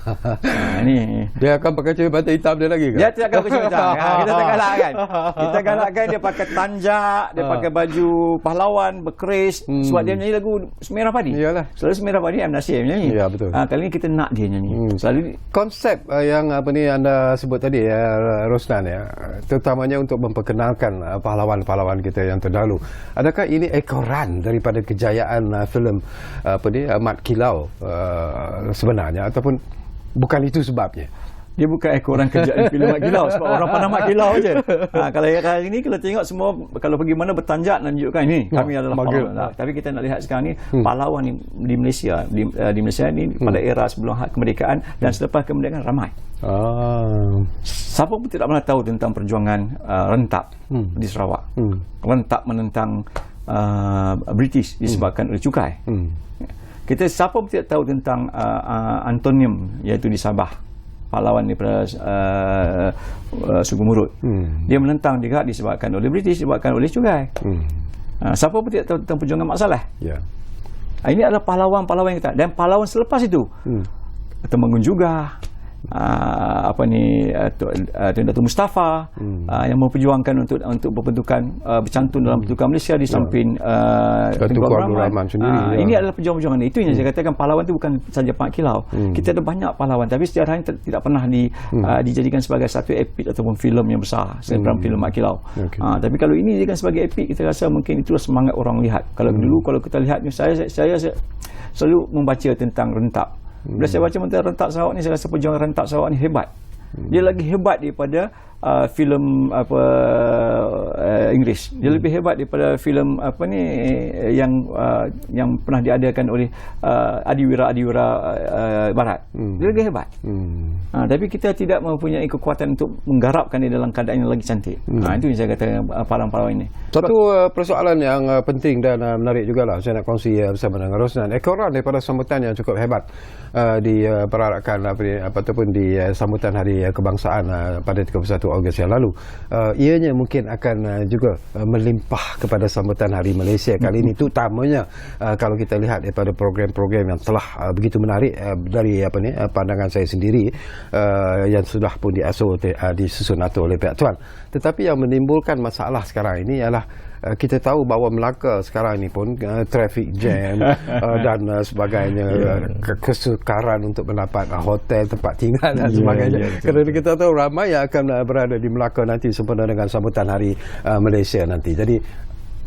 Ini dia akan pakai cermin hitam dia lagi kan? Dia tidak akan pakai cermin hitam. Kita tak galakkan. Kita galakkan dia pakai tanjak, dia pakai baju pahlawan berkeris, sebab dia nyanyi lagu Semerah Padi. Iyalah. Selalu Semerah Padi M. Nasir nyanyi. Ya, betul. Kali ini kita nak dia nyanyi. Selalu konsep yang anda sebut tadi Rosnan terutamanya untuk memperkenalkan pahlawan-pahlawan kita yang terdahulu. Adakah ini ekoran daripada kejayaan filem Mat Kilau sebenarnya, ataupun bukan itu sebabnya? Dia bukan ekoran kejayaan filem Mat Kilau, sebab orang pandang Mat Kilau je. Kalau hari ini kalau tengok semua, kalau pergi mana bertanjak dan menunjukkan ini kami adalah pahlawan. Tapi kita nak lihat sekarang ni pahlawan ni di Malaysia, di Malaysia ni pada era sebelum kemerdekaan dan selepas kemerdekaan ramai. Siapa pun tidak pernah tahu tentang perjuangan Rentap di Sarawak. Rentap menentang British disebabkan oleh cukai. Siapa pun tidak tahu tentang Antonium, iaitu di Sabah, pahlawan daripada suku Murut. Dia menentang juga disebabkan oleh British, disebabkan oleh cukai. Siapa pun tidak tahu tentang perjuangan Mak Saleh. Ini adalah pahlawan-pahlawan yang kita. Dan pahlawan selepas itu Temenggung juga, Tun Datuk Mustafa yang memperjuangkan untuk berbentukan bercantun dalam bentukan Malaysia di samping Datuk Abdul Rahman sendiri. Ini adalah perjuangan-perjuangan itu yang saya katakan pahlawan itu bukan saja Mak Kilau. Kita ada banyak pahlawan tapi sejarahnya tidak pernah dijadikan sebagai satu epik ataupun filem yang besar dalam filem Mak Kilau. Tapi kalau ini dijadikan sebagai epik, kita rasa mungkin itulah semangat orang lihat. Kalau dulu kalau kita lihat ni, saya selalu membaca tentang Rentak. Bila saya baca tentang Rentak Sarawak ni, saya rasa perjuangan Rentak Sarawak ni hebat. Dia lagi hebat daripada filem Inggeris. Dia lebih hebat daripada filem yang pernah diadakan oleh adiwira barat. Dia lagi hebat. Tapi kita tidak mempunyai kekuatan untuk menggarapkan dia dalam keadaan yang lagi cantik. Itu yang saya kata pahlawan-pahlawan ini. Satu persoalan yang penting dan menarik jugalah saya nak kongsi bersama dengan Rosnan. Ekoran daripada sambutan yang cukup hebat di perarakan ataupun di sambutan Hari Kebangsaan pada 31 Ogos yang lalu. Ianya mungkin akan juga melimpah kepada sambutan Hari Malaysia kali ini, terutamanya kalau kita lihat daripada program-program yang telah begitu menarik dari pandangan saya sendiri yang sudah pun disusun atur oleh pihak Tuan. Tetapi yang menimbulkan masalah sekarang ini ialah kita tahu bahawa Melaka sekarang ini pun traffic jam dan sebagainya, kesukaran untuk mendapat hotel, tempat tinggal dan sebagainya. Kerana kita tahu ramai yang akan berada di Melaka nanti sempena dengan sambutan Hari Malaysia nanti. Jadi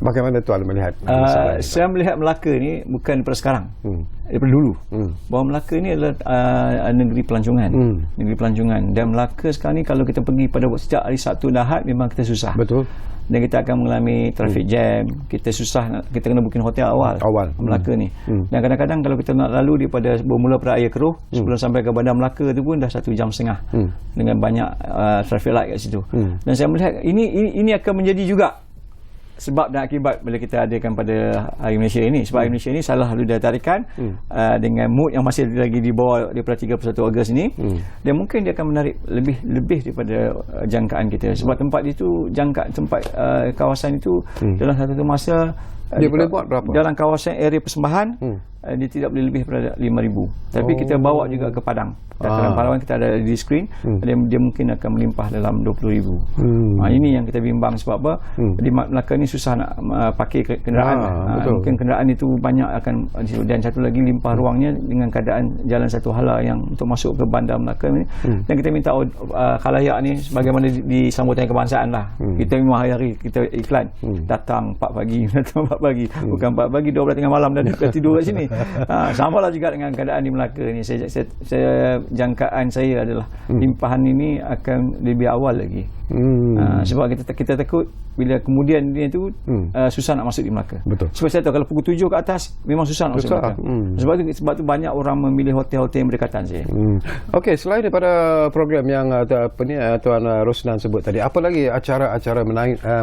bagaimana Tuan melihat masalah ini? Saya melihat Melaka ni bukan daripada sekarang, daripada dulu. Bahawa Melaka ni adalah negeri pelancongan. Negeri pelancongan. Dan Melaka sekarang ni kalau kita pergi pada sejak hari Sabtu dan Ahad memang kita susah. Betul. Dan kita akan mengalami traffic jam. Kita susah, kita kena booking hotel awal. Melaka ni. Dan kadang-kadang kalau kita nak lalu daripada bermula pada Air Keruh sebelum sampai ke Bandar Melaka tu pun dah 1.5 jam dengan banyak traffic light kat situ. Dan saya melihat ini akan menjadi juga sebab dan akibat bila kita adakan pada Hari Malaysia ini. Sebab Hari Malaysia ini salah lalu tarikan dengan mood yang masih lagi di bawah daripada 31 Ogos ini, dan mungkin dia akan menarik lebih daripada jangkaan kita. Sebab tempat itu, tempat kawasan itu dalam satu masa dia boleh buat berapa? Dalam kawasan area persembahan dia tidak boleh lebih daripada 5,000. Tapi kita bawa juga ke Padang. Dataran Pahlawan kita ada di skrin, dan dia mungkin akan melimpah dalam 20,000. Ini yang kita bimbang. Sebab apa? Di Melaka ni susah nak pakai kenderaan. Mungkin kenderaan itu banyak akan, dan satu lagi limpah ruangnya dengan keadaan jalan satu hala yang untuk masuk ke Bandar Melaka ni. Dan kita minta khalayak ni sebagaimana di sambutan kebangsaan lah. Kita memang hari-hari kita iklan datang 4 pagi, datang 4 pagi, bukan 4 pagi 12 tengah malam dah tidur kat sini. Samalah juga dengan keadaan di Melaka ni. Saya jangkaan saya adalah limpahan ini akan lebih awal lagi. Sebab kita takut bila kemudian dia tu susah nak masuk di Melaka. Betul. Sebab saya tahu kalau pukul 7 ke atas memang susah nak masuk Melaka. Sebab tu banyak orang memilih hotel-hotel yang berdekatan saya. Okey, selain daripada program yang Tuan Rosnan sebut tadi, apa lagi acara-acara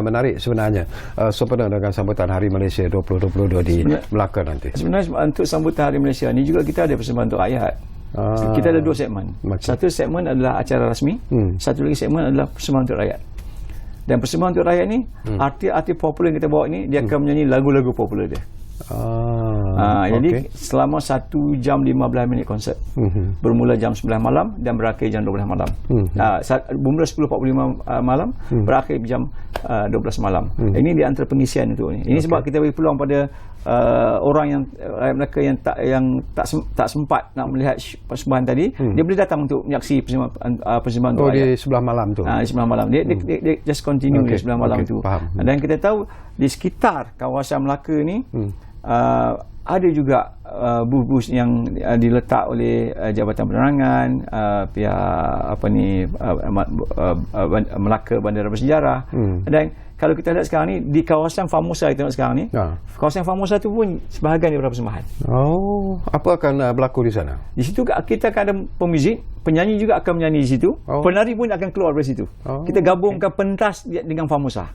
menarik sebenarnya sempena dengan sambutan Hari Malaysia 2022 di Melaka nanti? Sebenarnya untuk sambutan Hari Malaysia ni juga kita ada persembahan untuk rakyat. Kita ada 2 segmen. Satu segmen adalah acara rasmi, satu lagi segmen adalah persembahan untuk rakyat. Dan persembahan untuk rakyat ni, artis-artis popular yang kita bawa ni, dia akan menyanyi lagu-lagu popular dia. Jadi selama 1 jam 15 minit konsert, bermula jam 9 malam dan berakhir jam 12 malam. Bermula 10.45 malam, berakhir jam 12 malam. Ini di antara pengisian itu. Ini sebab kita beri peluang pada orang yang rakyat Melaka yang tak sempat nak melihat persembahan tadi, dia boleh datang untuk menyaksi persembahan untuk rakyat. Di sebelah malam tu. Di sebelah malam. Dia just continue di sebelah malam tu. Dan kita tahu di sekitar kawasan Melaka ni ada juga bus-bus yang diletak oleh Jabatan Penerangan, pihak Melaka Bandara Bersejarah. Dan kalau kita lihat sekarang ni di kawasan Famosa kita tengok sekarang ni, kawasan Famosa tu pun sebahagian daripada persembahan. Apa akan berlaku di sana? Di situ kita akan ada pemuzik, penyanyi juga akan menyanyi di situ. Penari pun akan keluar dari situ. Kita gabungkan pentas dengan Famosa.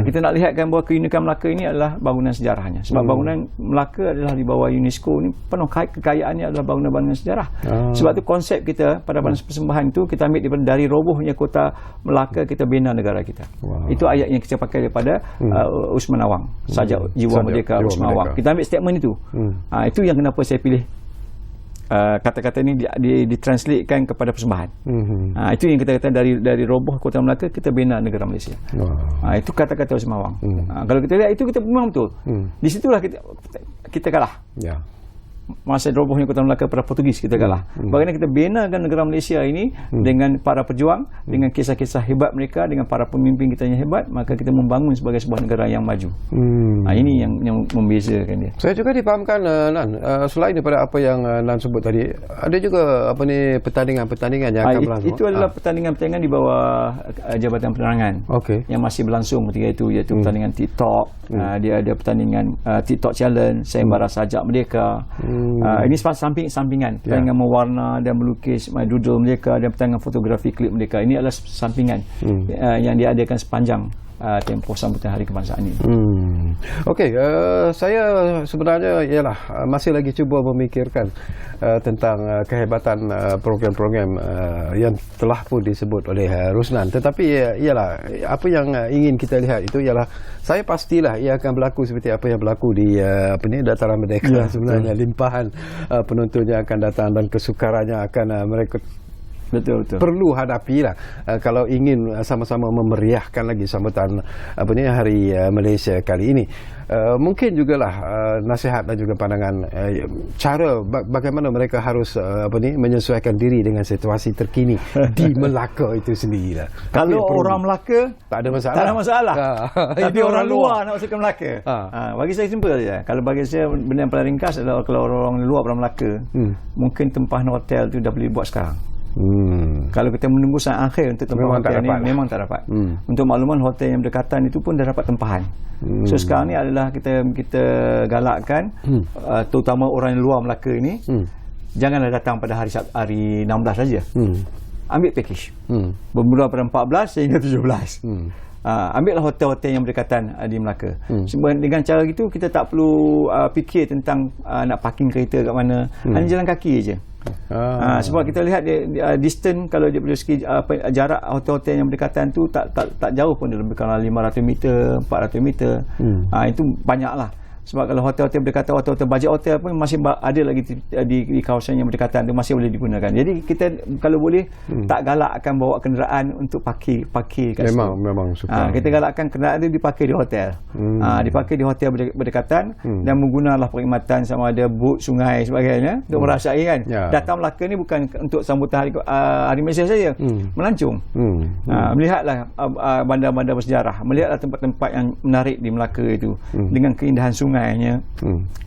Kita nak lihatkan bahawa keunikan Melaka ini adalah bangunan sejarahnya. Sebab bangunan Melaka adalah di bawah UNESCO ni, penuh kekayaannya adalah bangunan-bangunan sejarah. Sebab tu konsep kita pada persembahan itu kita ambil dari robohnya kota Melaka, kita bina negara kita. Itu ayat yang kita pakai daripada Usman Awang, Sajak Jiwa Merdeka Usman Awang. Kita ambil statement itu. Itu yang kenapa saya pilih kata-kata ini ditranslatekan kepada persembahan. Itu yang kita kata dari roboh Kota Melaka kita bina negara Malaysia. Itu kata-kata Osman Awang. Kalau kita lihat itu kita memang betul. Di situlah kita kalah. Ya. Masa robohnya Kota Melaka pada Portugis kita kalah. Bagaimana kita binakan negara Malaysia ini dengan para pejuang, dengan kisah-kisah hebat mereka, dengan para pemimpin kita yang hebat, maka kita membangun sebagai sebuah negara yang maju. Ini yang membezakan dia. Saya juga difahamkan Nan, selain daripada apa yang Nan sebut tadi, ada juga pertandingan-pertandingan yang akan berlangsung. Itu adalah pertandingan-pertandingan di bawah Jabatan Penerangan yang masih berlangsung ketika itu, iaitu pertandingan TikTok. Dia ada pertandingan TikTok Challenge, Sayembara Sajak Merdeka. Ini sampingan pertandingan mewarna dan melukis doodle mereka dan pertandingan fotografi klip mereka. Ini adalah sampingan yang diadakan sepanjang tempoh sambutan Hari Kebangsaan ini. Okey, saya sebenarnya masih lagi cuba memikirkan tentang kehebatan program-program yang telah pun disebut oleh Ruslan. Tetapi ialah apa yang ingin kita lihat itu ialah saya pastilah ia akan berlaku seperti apa yang berlaku di Dataran Merdeka. Sebenarnya limpahan penontonnya akan datang dan kesukarannya akan mereka betul. Perlu hadapilah kalau ingin sama-sama memeriahkan lagi sambutan Hari Malaysia kali ini. Mungkin jugalah nasihat dan juga pandangan cara bagaimana mereka harus menyesuaikan diri dengan situasi terkini di Melaka itu sendirilah. Kalau orang Melaka tak ada masalah. Tapi orang luar nak masuk ke Melaka. Bagi saya simple saja. Kalau bagi saya benda yang paling ringkas adalah kalau orang luar pada Melaka, mungkin tempahan hotel tu dah boleh buat sekarang. Kalau kita menunggu saat akhir untuk tempahan hotel ni memang tak dapat. Untuk makluman, hotel yang berdekatan itu pun dah dapat tempahan. So sekarang ni adalah kita galakkan terutama orang yang luar Melaka ini, janganlah datang pada hari 16 saja. Ambil package. Bermula pada 14 sehingga 17. Ambillah hotel-hotel yang berdekatan di Melaka. Sebab dengan cara itu kita tak perlu fikir tentang nak parking kereta kat mana. Hanya jalan kaki je. Sebab kita lihat distance, kalau dia dari segi jarak hotel-hotel yang berdekatan tu tak jauh pun, dia lebih kurang 500 meter, 400 meter. Itu banyaklah. Sebab kalau hotel-hotel berdekatan, hotel-hotel bajet hotel pun masih ada lagi di kawasan yang berdekatan tu, masih boleh digunakan. Jadi kita kalau boleh tak galakkan bawa kenderaan untuk parkir kat situ. Memang suka. Kita galakkan kenderaan tu diparkir di hotel. Diparkir di hotel berdekatan dan menggunakanlah perkhidmatan sama ada bot, sungai sebagainya untuk merasai kan. Datang Melaka ni bukan untuk sambutan Hari Malaysia saja. Melancong. Melihatlah bandar-bandar bersejarah, melihatlah tempat-tempat yang menarik di Melaka itu dengan keindahan sungai.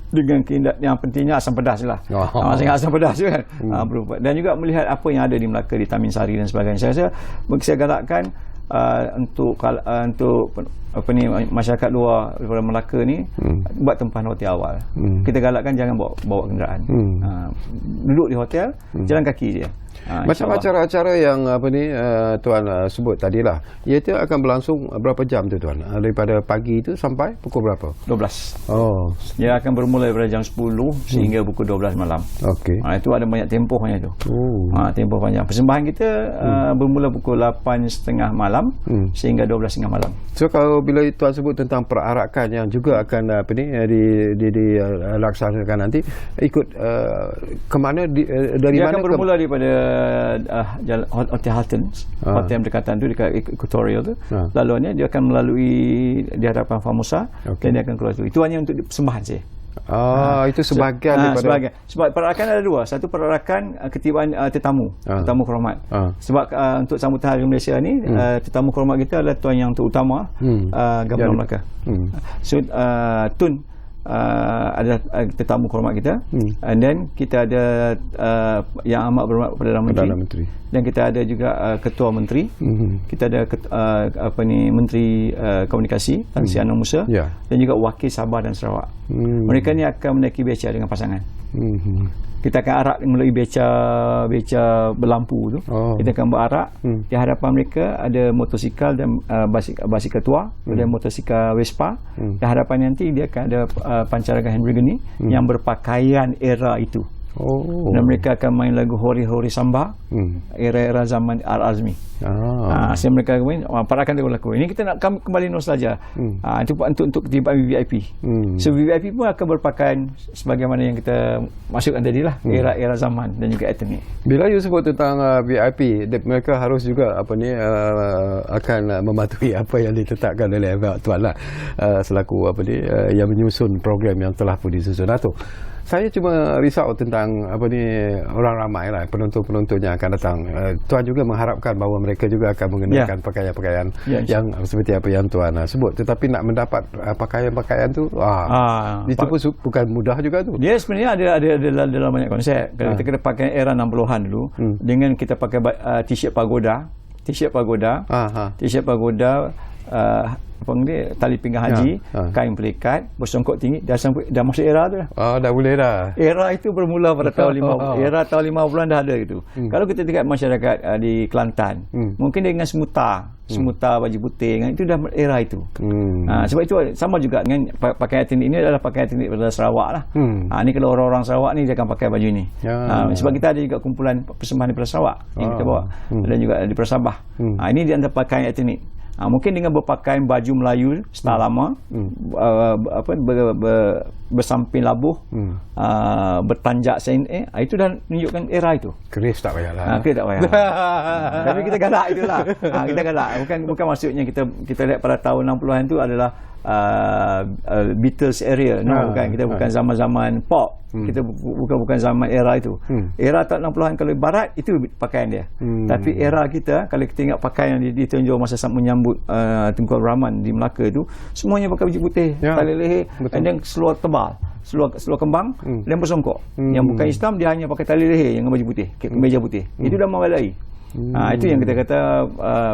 Dengan keindahan yang pentingnya asam pedas lah. Sangat asam pedas kan. Dan juga melihat apa yang ada di Melaka, di Tamin Sari dan sebagainya. Saya galakkan untuk masyarakat luar daripada Melaka ni buat tempahan hotel awal. Kita galakkan jangan bawa kenderaan. Duduk di hotel, jalan kaki je. Macam acara-acara yang Tuan sebut tadilah, iaitu akan berlangsung berapa jam tu Tuan? Daripada pagi itu sampai pukul berapa? 12. Dia akan bermula daripada jam 10 sehingga pukul 12 malam. Okey. Itu ada banyak tempohnya tu. Tempoh panjang. Persembahan kita bermula pukul 8.30 malam sehingga 12.30 malam. So kalau bila Tuan sebut tentang perarakan yang juga akan dilaksanakan nanti, ikut ke mana dari dia mana? Akan bermula daripada Hotel Halton, hotel yang berdekatan tu dekat Equatorial tu. Laluannya dia akan melalui di hadapan Famusa dan dia akan keluar tu. Itu hanya untuk persembahan saja. Itu sebahagian daripada sebab perarakan ada dua. Satu perarakan ketibaan tetamu kehormat. Sebab untuk sambutan Hari Malaysia ni tetamu kehormat kita adalah tuan yang terutama Gubernur Melaka. So Tun ada tetamu kehormat kita, and then kita ada yang amat berhormat Perdana Menteri. Dan kita ada juga ketua menteri. Kita ada menteri komunikasi Tan Sri Anwar Musa, dan juga wakil Sabah dan Sarawak. Mereka ni akan menaiki beca dengan pasangan. Kita akan arak melalui beca berlampu tu. Kita akan berarak. Di hadapan mereka ada motosikal dan basikal tua dan motosikal Vespa. Di hadapan nanti dia akan ada pancarangan Hendry Geni yang berpakaian era itu. Oh. Dan mereka akan main lagu Hori-Hori Samba, era-era zaman Al-Azmi. So mereka main, parakan lagu. Ini kita nak kembali nostalgia. Itu untuk VIP. So VIP pun akan berpakaian sebagaimana yang kita masukkan tadi lah, era-era zaman dan juga etnik. Bila you sebut tentang VIP, mereka harus juga akan mematuhi apa yang ditetapkan oleh Tuan lah, selaku yang menyusun program yang telah pun disusun. Saya cuma risau tentang orang ramai lah, penonton-penonton yang akan datang. Tuan juga mengharapkan bahawa mereka juga akan mengenakan pakaian-pakaian yang seperti apa yang Tuan sebut. Tetapi nak mendapat pakaian-pakaian tu, itu pun bukan mudah juga tu. Dia sebenarnya ada dalam banyak konsep. Kalau kita kena pakai era 60-an dulu, dengan kita pakai t-shirt pagoda, tali pinggang haji, kain pelikat, bersongkok tinggi, dah masuk era tu dah. Dah boleh dah. Era itu bermula pada tahun 50. Era tahun 50-an dah ada itu. Kalau kita tengok masyarakat di Kelantan, mungkin dengan semuta baju putih, itu dah era itu. Sebab itu sama juga dengan pakaian etnik ini adalah pakaian etnik pada Sarawak lah. Ni kalau orang-orang Sarawak ni dia akan pakai baju ni. Sebab kita ada juga kumpulan persembahan daripada Sarawak yang kita bawa, dan juga di Sabah. Ini di antara pakaian etnik. Mungkin dengan berpakaian baju Melayu style lama, bersamping labuh, bertanjak sen, itu dah menunjukkan era itu. Keris tak payahlah. Keris tak payah. Tapi kita galak itulah. Kita galak. Bukan maksudnya kita lihat pada tahun 60-an itu adalah Beatles area. Bukan. Kita bukan zaman-zaman pop. Kita bukan zaman era itu. Era tahun 60-an kalau barat itu pakaian dia. Tapi era kita, kalau kita ingat pakaian yang ditunjuk masa menyambut Tunku Abdul Rahman di Melaka itu, semuanya pakai baju putih, tali leher, dan seluar tebal, seluar kembang, dan bersongkok. Yang bukan Islam dia hanya pakai tali leher dengan baju putih, kemeja putih. Itu dah memadai. Itu yang kita kata,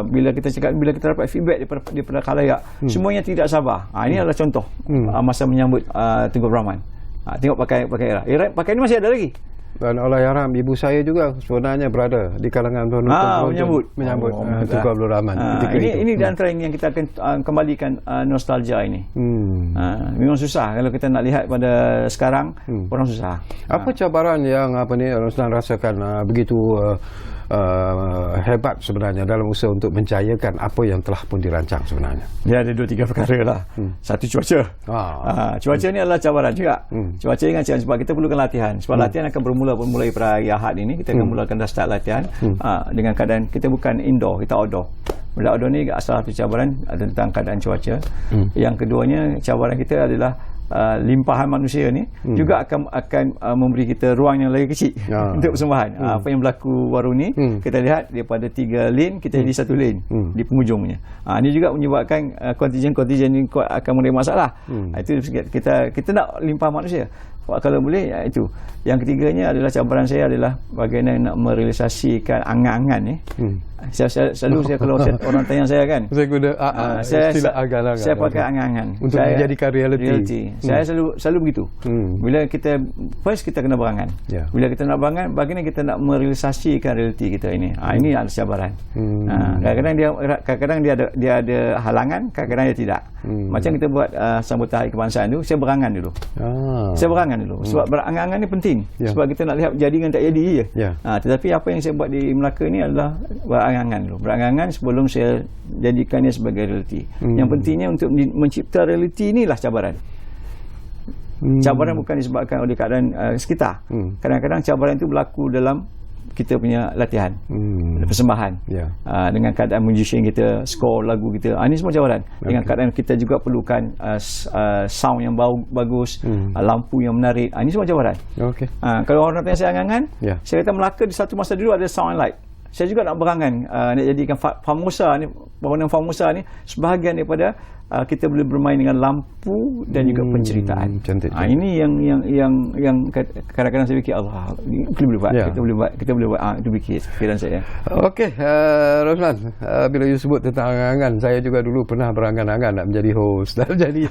bila kita dapat feedback daripada khalayak, semuanya tidak sabar. Ini adalah contoh masa menyambut Tunku Abdul Rahman. Tengok pakai era pakaian ini masih ada lagi. Dan Allahyarham ibu saya juga sebenarnya berada di kalangan penonton menyambut Tunku Abdul Rahman ketika itu. Ini di antara yang kita akan kembalikan nostalgia ini. Memang susah kalau kita nak lihat pada sekarang, orang susah. Apa cabaran yang Roslan rasakan begitu hebat sebenarnya dalam usaha untuk menjayakan apa yang telah pun dirancang sebenarnya? Dia ada 2-3 perkara lah. Satu, cuaca. Cuaca ni adalah cabaran juga. Cuaca dengan sebab kita perlukan latihan. Sebab latihan akan bermula pada hari Ahad ini. Kita akan mulakan dah start latihan dengan keadaan kita bukan indoor, kita outdoor. Bila outdoor ni salah satu cabaran tentang keadaan cuaca. Yang keduanya cabaran kita adalah limpahan manusia ni juga akan memberi kita ruang yang lagi kecil untuk persembahan. Apa yang berlaku baru ni, kita lihat daripada 3 lane kita jadi 1 lane di penghujungnya. Ini juga menyebabkan kontijen ni akan menerima masalah. Itu kita nak limpah manusia. Kalau boleh, itu. Yang ketiganya adalah cabaran saya adalah bagaimana nak merealisasikan angan-angan ni. Selalu kalau orang tanya saya kan, saya guna angan-angan. Saya pakai angan-angan untuk menjadikan realiti. Saya selalu begitu. Bila kita kena berangan. Bila kita nak berangan, bagaimana kita nak merealisasikan realiti kita ini. Ini adalah cabaran. Kadang-kadang dia ada halangan, kadang-kadang dia tidak. Macam kita buat sambutan Hari Kebangsaan tu, saya berangan dulu. Saya berangan dulu. Sebab berangan-angan ni penting. Sebab kita nak lihat jadi dengan tak jadi je. Tetapi apa yang saya buat di Melaka ni adalah berangan-angan dulu. Berangan-angan sebelum saya jadikannya sebagai realiti. Yang pentingnya untuk mencipta realiti inilah cabaran. Cabaran bukan disebabkan oleh keadaan sekitar. Kadang-kadang cabaran itu berlaku dalam kita punya latihan, persembahan, dengan keadaan musician kita, skor lagu kita, ini semua cabaran. Dengan keadaan kita juga perlukan sound yang bagus, lampu yang menarik, ini semua cabaran. Kalau orang tanya saya angan-angan, saya kata Melaka di satu masa dulu ada sound and light. Saya juga nak berangan nak jadikan Formosa ni, bangunan Formosa ni sebahagian daripada kita boleh bermain dengan lampu dan juga penceritaan. Ini yang kadang-kadang saya fikir Allah, kita boleh buat, kita boleh buat itu fikir fikiran saya. Okey, Roslan, bila you sebut tentang angan-angan, saya juga dulu pernah berangan-angan nak menjadi host dan menjadi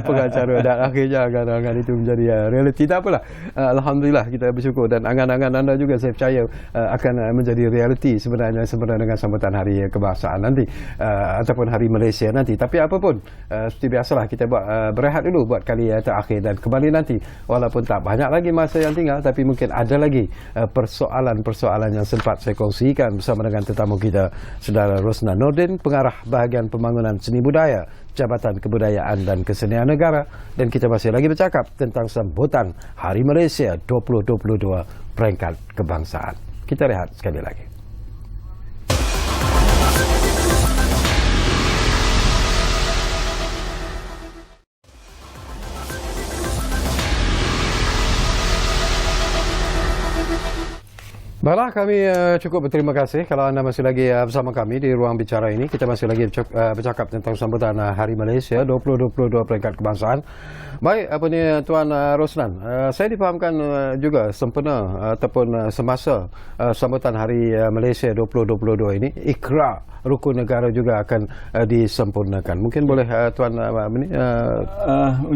pengacara, dan akhirnya angan-angan itu menjadi realiti. Tak apalah, alhamdulillah kita bersyukur, dan angan-angan anda juga saya percaya akan menjadi realiti sebenarnya dengan sambutan Hari Kebangsaan nanti ataupun Hari Malaysia nanti. Tapi apa pun pun seperti biasalah kita buat berehat dulu buat kali terakhir dan kembali nanti walaupun tak banyak lagi masa yang tinggal, tapi mungkin ada lagi persoalan-persoalan yang sempat saya kongsikan bersama dengan tetamu kita, Saudara Rosnan Nordin, pengarah bahagian pembangunan seni budaya Jabatan Kebudayaan dan Kesenian Negara, dan kita masih lagi bercakap tentang sambutan Hari Malaysia 2022 peringkat kebangsaan. Kita rehat sekali lagi. Baiklah, kami cukup berterima kasih kalau anda masih lagi bersama kami di ruang bicara ini. Kita masih lagi bercakap tentang sambutan Hari Malaysia 2022 peringkat kebangsaan. Baik, Tuan Rosnan, saya difahamkan juga sempena ataupun semasa sambutan Hari Malaysia 2022 ini, ikrar rukun negara juga akan disempurnakan. Mungkin boleh Tuan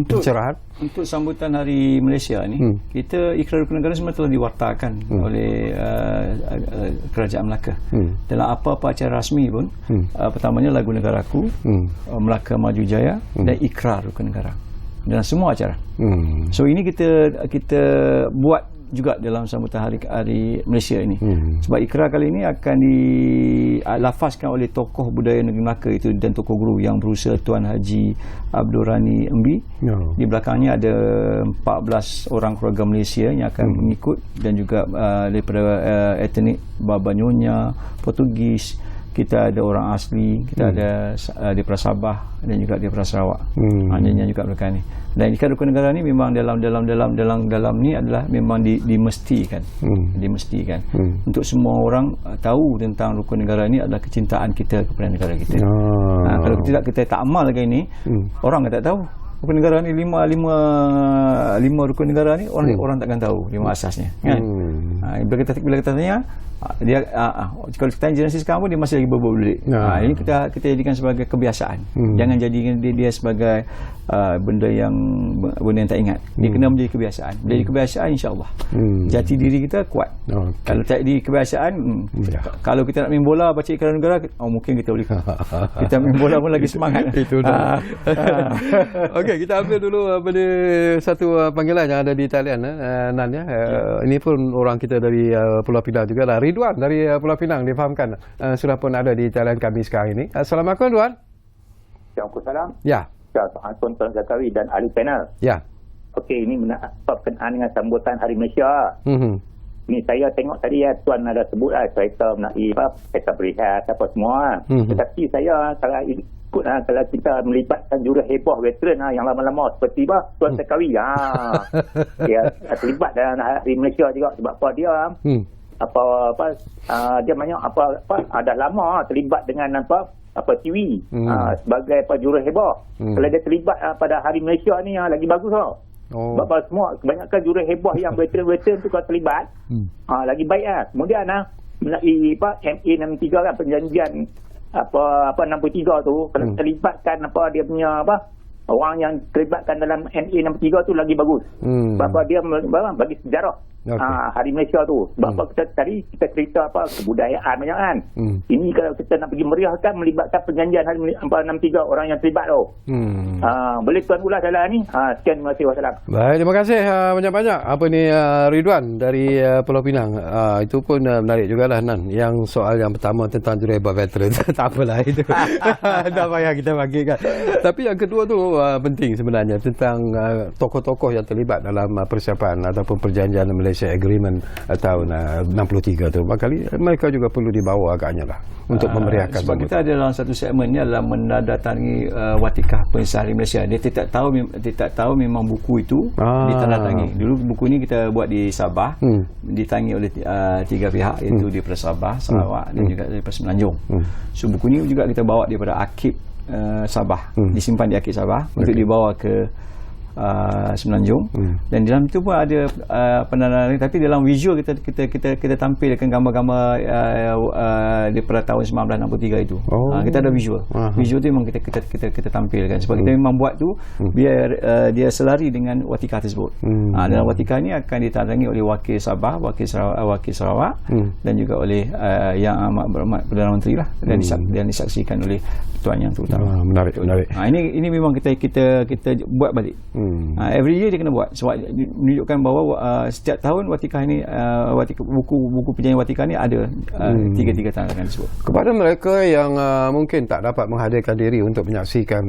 pencerahan? Untuk sambutan Hari Malaysia ni, kita ikrar rukun negara semua telah diwartakan oleh Kerajaan Melaka. Dalam apa-apa acara rasmi pun, pertamanya lagu negaraku, Melaka Maju Jaya, dan ikrar rukun negara. Dalam semua acara. So ini kita buat juga dalam sambutan hari Malaysia ini. Sebab ikrar kali ini akan dilafazkan oleh tokoh budaya negeri Melaka itu dan tokoh guru yang berusaha, Tuan Haji Abdul Rani Embi. Di belakangnya ada 14 orang keluarga Malaysia yang akan mengikut, dan juga daripada etnik Baba Nyonya, Portugis. Kita ada orang asli, kita ada daripada Sabah dan juga daripada Sarawak. Hanya juga belakang ni. Dan ikrar rukun negara ni memang dalam ni adalah memang dimestikan. Dimestikan. Untuk semua orang tahu tentang rukun negara ni adalah kecintaan kita kepada negara kita. Kalau kita tak amal lagi ni, orang tak tahu. Rukun negara ni lima rukun negara ni orang takkan tahu lima asasnya, kan? Bila kita tanya dia, kalau kita tanya generasi sekarang pun dia masih lagi berbelit. Ini kita jadikan sebagai kebiasaan. Jangan jadikan dia sebagai benda yang tak ingat. Dia kena menjadi kebiasaan. Menjadi kebiasaan, insya-Allah jati diri kita kuat. Kalau tak di kebiasaan, kalau kita nak main bola baca ikrar negara, mungkin kita boleh kita main bola pun lagi semangat. Itu dah. Okey, kita ambil dulu satu panggilan yang ada di talian, Nan, ya. Ini pun orang kita dari Pulau Pinang juga lah. Ridwan dari Pulau Pinang difahamkan sudah pun ada di talian kami sekarang ini. Assalamualaikum, Ridwan. Waalaikumsalam. Ya. Tuan Zakawi dan ahli panel. Ya. Okey, ini berkenaan dengan sambutan Hari Malaysia. Ni saya tengok tadi ya, Tuan ada sebut cerita mengenai kereta berehat apa semua. Tetapi saya kalau ikut kalau kita melibatkan jurahebah veteran yang lama-lama seperti Tuan Zakawi dia terlibat dalam Hari Malaysia juga. Sebab apa dia dia banyak dah lama terlibat dengan TV sebagai jurahebah. Kalau dia terlibat pada Hari Malaysia ni lagi bagus sebab semua kebanyakan jurahebah yang veteran tu kalau terlibat lagi baik Kemudian melalui MA63 kan, perjanjian 63 tu, kalau terlibatkan dia punya orang yang terlibatkan dalam MA63 tu lagi bagus. Sebab dia bagi sejarah Hari Malaysia tu. Sebab kita tadi kita cerita kebudayaan banyak kan. Ini kalau kita nak pergi meriahkan, melibatkan perjanjian Hari 63 orang yang terlibat tu. Boleh Tuan ulas dalam ni. Sekian, terima kasih. Wassalam. Baik, terima kasih banyak-banyak Ridwan dari Pulau Pinang. Itu pun menarik jugalah, Nan. Yang soal yang pertama tentang jurahebah veteran. Tak apalah itu. Tak payah kita bagikan. Tapi yang kedua tu penting sebenarnya, tentang tokoh-tokoh yang terlibat dalam persiapan ataupun perjanjian Malaysia Agreement tahun 63 tu. Makali mereka juga perlu dibawa agaknya lah untuk memeriahkan. Sebab kita ada dalam satu segmen ni adalah menandatangani watikah pengesahan Hari Malaysia. Dia tidak tahu memang buku itu ditandatangani. Dulu buku ni kita buat di Sabah, ditangi oleh tiga pihak, iaitu daripada Sabah, Sarawak dan juga daripada Semenanjung. So buku ni juga kita bawa daripada Arkib Sabah, disimpan di Arkib Sabah untuk dibawa ke Semenanjung. Dan dalam itu pun ada pendanaan, tapi dalam visual kita tampilkan gambar-gambar daripada tahun 1963 itu. Kita ada visual. Visual tu memang kita tampilkan sebab kita memang buat tu biar dia selari dengan watika tersebut. Dalam watika ni akan ditadangi oleh wakil Sabah, wakil Sarawak dan juga oleh Yang Amat Berhormat Perdana Menteri lah, dan disaksikan oleh Tuan Yang Terutama. Menarik. Ini memang kita buat balik. Every year dia kena buat sebab menunjukkan bahawa setiap tahun watika ini buku perjanjian watika ni ada tiga tandakan tersebut. Kepada mereka yang mungkin tak dapat menghadirkan diri untuk menyaksikan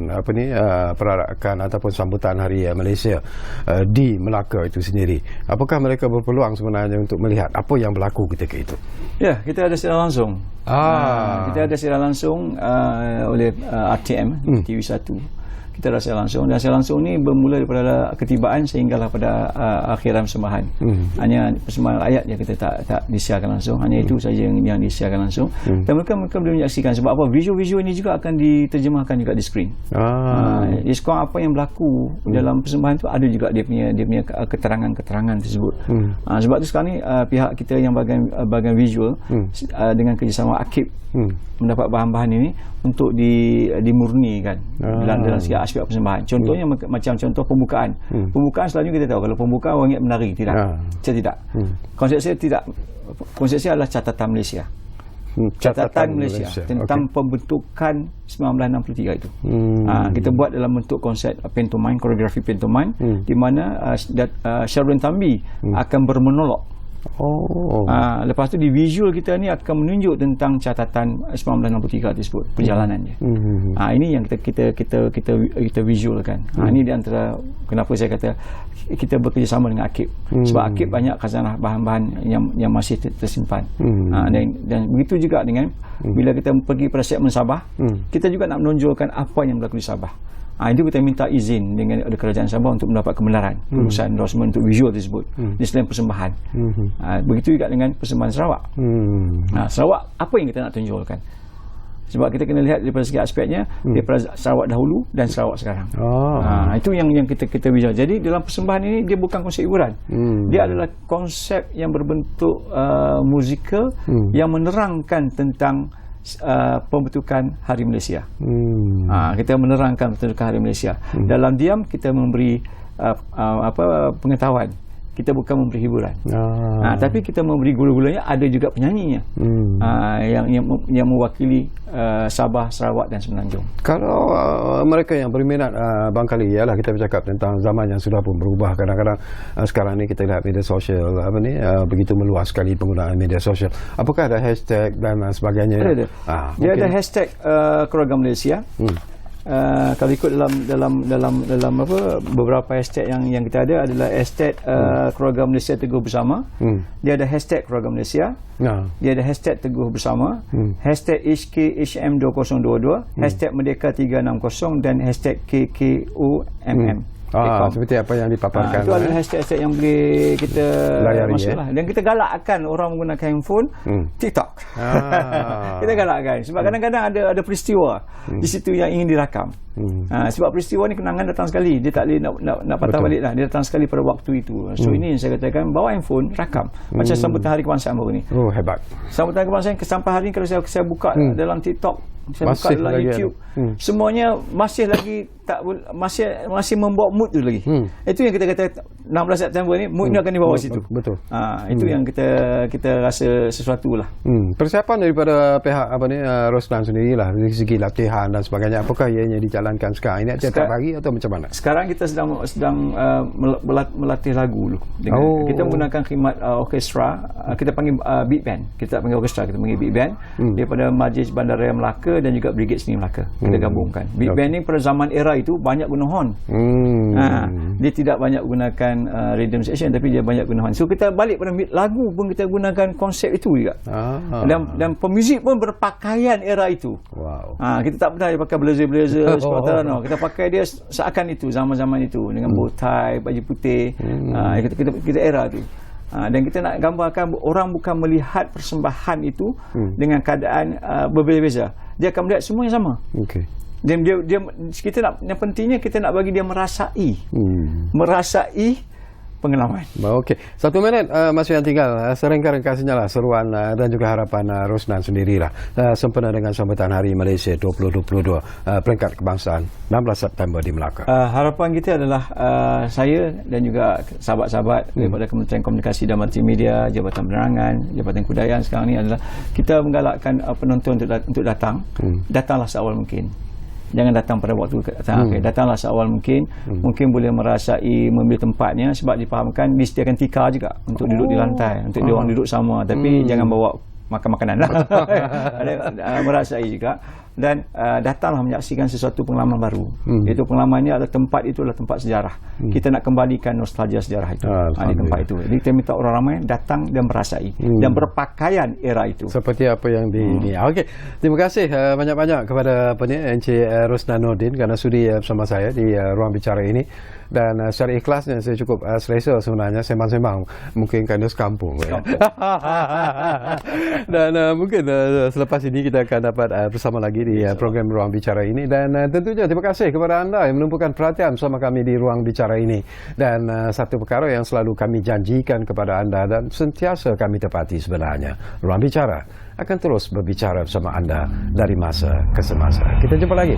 perarakan ataupun sambutan Hari Malaysia di Melaka itu sendiri, apakah mereka berpeluang sebenarnya untuk melihat apa yang berlaku ketika itu? Ya, kita ada secara langsung. Kita ada secara langsung oleh RTM TV1. Kita ada secara langsung, dan secara langsung ni bermula daripada ketibaan sehinggalah pada akhiran persembahan. Hanya persembahan rakyat yang kita tak disiarkan langsung, hanya itu saja yang disiarkan langsung. Dan mereka boleh menyaksikan sebab apa, visual-visual ini juga akan diterjemahkan juga di skrin. Jadi sekurang apa yang berlaku dalam persembahan tu ada juga dia punya keterangan-keterangan tersebut. Sebab tu sekarang ni pihak kita yang bahagian visual dengan kerjasama Akib mendapat bahan-bahan ini untuk dimurnikan dalam segala aspek persembahan. Contohnya macam contoh pembukaan. Pembukaan selalunya kita tahu kalau pembukaan orang ingat menari, tidak. Saya tidak. Konsep saya tidak. Konsep saya adalah catatan Malaysia. Catatan Malaysia tentang pembentukan 1963 itu. Kita buat dalam bentuk konsep pantomime, koreografi pantomime, di mana Syarudin Tambi akan bermonolog. Lepas tu di visual kita ni akan menunjuk tentang catatan 1963 tersebut, perjalanannya. Ini yang kita visualkan. Ini di antara kenapa saya kata kita bekerjasama dengan Akib. Sebab Akib banyak khazanah bahan-bahan yang masih tersimpan. Dan begitu juga dengan bila kita pergi pada segmen Sabah, kita juga nak menonjolkan apa yang berlaku di Sabah. Itu kita minta izin dengan kerajaan Sabah untuk mendapat kebenaran urusan endorsement untuk visual tersebut di selain persembahan. Begitu juga dengan persembahan Sarawak. Sarawak apa yang kita nak tunjukkan? Sebab kita kena lihat daripada segi aspeknya, daripada Sarawak dahulu dan Sarawak sekarang. Itu yang kita visual. Jadi dalam persembahan ini dia bukan konsep hiburan. Dia adalah konsep yang berbentuk musikal yang menerangkan tentang pembentukan Hari Malaysia. Kita menerangkan pembentukan Hari Malaysia. Dalam diam kita memberi pengetahuan. Kita bukan memberi hiburan. Tapi kita memberi gula-gulanya, ada juga penyanyinya yang mewakili Sabah, Sarawak dan Semenanjung. Kalau mereka yang berminat barangkali ialah kita bercakap tentang zaman yang sudah pun berubah. Kadang-kadang sekarang ni kita lihat media sosial begitu meluas sekali penggunaan media sosial. Apakah ada hashtag dan sebagainya? Ada. Dia ada hashtag Keluarga Malaysia. Kalau ikut dalam beberapa hashtag yang kita ada adalah hashtag Keluarga Malaysia Teguh Bersama. Dia ada hashtag Keluarga Malaysia. Dia ada hashtag Teguh Bersama, hashtag HKHM2022, hashtag Merdeka 360 dan hashtag KKOMM. Seperti apa yang dipaparkan. Itu adalah hashtag yang boleh kita masuklah. Dan kita galakkan orang menggunakan handphone TikTok. Kita galakkan sebab kadang-kadang ada peristiwa di situ yang ingin dirakam. Sebab peristiwa ni kenangan datang sekali, dia tak boleh nak patah balik lah, dia datang sekali pada waktu itu. So ini yang saya katakan, bawa handphone, rakam. Macam sambutan Hari Kebangsaan baru ni. Hebat. Sambutan Kebangsaan sampai hari ni kalau saya buka dalam TikTok, saya buka dalam YouTube, semuanya masih lagi masih membawa mood tu lagi. Itu yang kita kata 16 September ni mood ni akan dibawa situ. Betul. Itu yang kita rasa sesuatu lah. Persiapan daripada pihak Roslan sendirilah dari segi latihan dan sebagainya, apakah ianya dijalankan sekarang ini tiap hari atau macam mana? Sekarang kita sedang melatih lagu dulu. Kita menggunakan khidmat orkestra, kita panggil big band. Kita tak panggil orkestra, kita panggil big band daripada Majlis Bandaraya Melaka dan juga Brigade Seni Melaka. Kita gabungkan. Big band ni pada zaman era itu banyak guna horn. Dia tidak banyak gunakan rhythm section, tapi dia banyak guna horn. So kita balik pada lagu pun kita gunakan konsep itu juga. Dan pemuzik pun berpakaian era itu. Kita tak pernah pakai blazer sepatutnya. Kita pakai dia seakan itu zaman-zaman itu dengan bow tie, baju putih. Kita era itu. Dan kita nak gambarkan orang bukan melihat persembahan itu dengan keadaan berbeza-beza. Dia akan melihat semua yang sama. Kita nak, yang pentingnya kita nak bagi dia merasai pengalaman. Okey. 1 minit masih yang tinggal. Seringkan-ringkasnya lah seruan dan juga harapan Rosnan sendirilah sempena dengan sambutan Hari Malaysia 2022 peringkat kebangsaan 16 September di Melaka. Harapan kita adalah saya dan juga sahabat-sahabat daripada Kementerian Komunikasi dan Multimedia, Jabatan Penerangan, Jabatan Kebudayaan sekarang ni adalah kita menggalakkan penonton untuk datang. Datanglah seawal mungkin. Jangan datang pada waktu datang. Datanglah seawal mungkin. Mungkin boleh merasai memilih tempatnya, sebab difahamkan disediakan tikar juga untuk duduk di lantai, untuk dia orang duduk sama, tapi jangan bawa makan makanan lah. Merasai juga. Dan datanglah menyaksikan sesuatu pengalaman baru. Iaitu pengalamannya adalah tempat itu adalah tempat sejarah. Kita nak kembalikan nostalgia sejarah itu di tempat itu. Jadi kita minta orang ramai datang dan merasai dan berpakaian era itu. Seperti apa yang di Okey. Terima kasih banyak-banyak kepada Encik Rosnan Nordin kerana sudi bersama saya di ruang bicara ini. Dan secara ikhlasnya saya cukup selesa sebenarnya sembang-sembang mungkin kerana sekampung. Dan mungkin selepas ini kita akan dapat bersama lagi di program Ruang Bicara ini. Dan tentunya terima kasih kepada anda yang menumpukan perhatian bersama kami di Ruang Bicara ini. Dan satu perkara yang selalu kami janjikan kepada anda dan sentiasa kami tepati sebenarnya, Ruang Bicara akan terus berbicara bersama anda dari masa ke semasa. Kita jumpa lagi.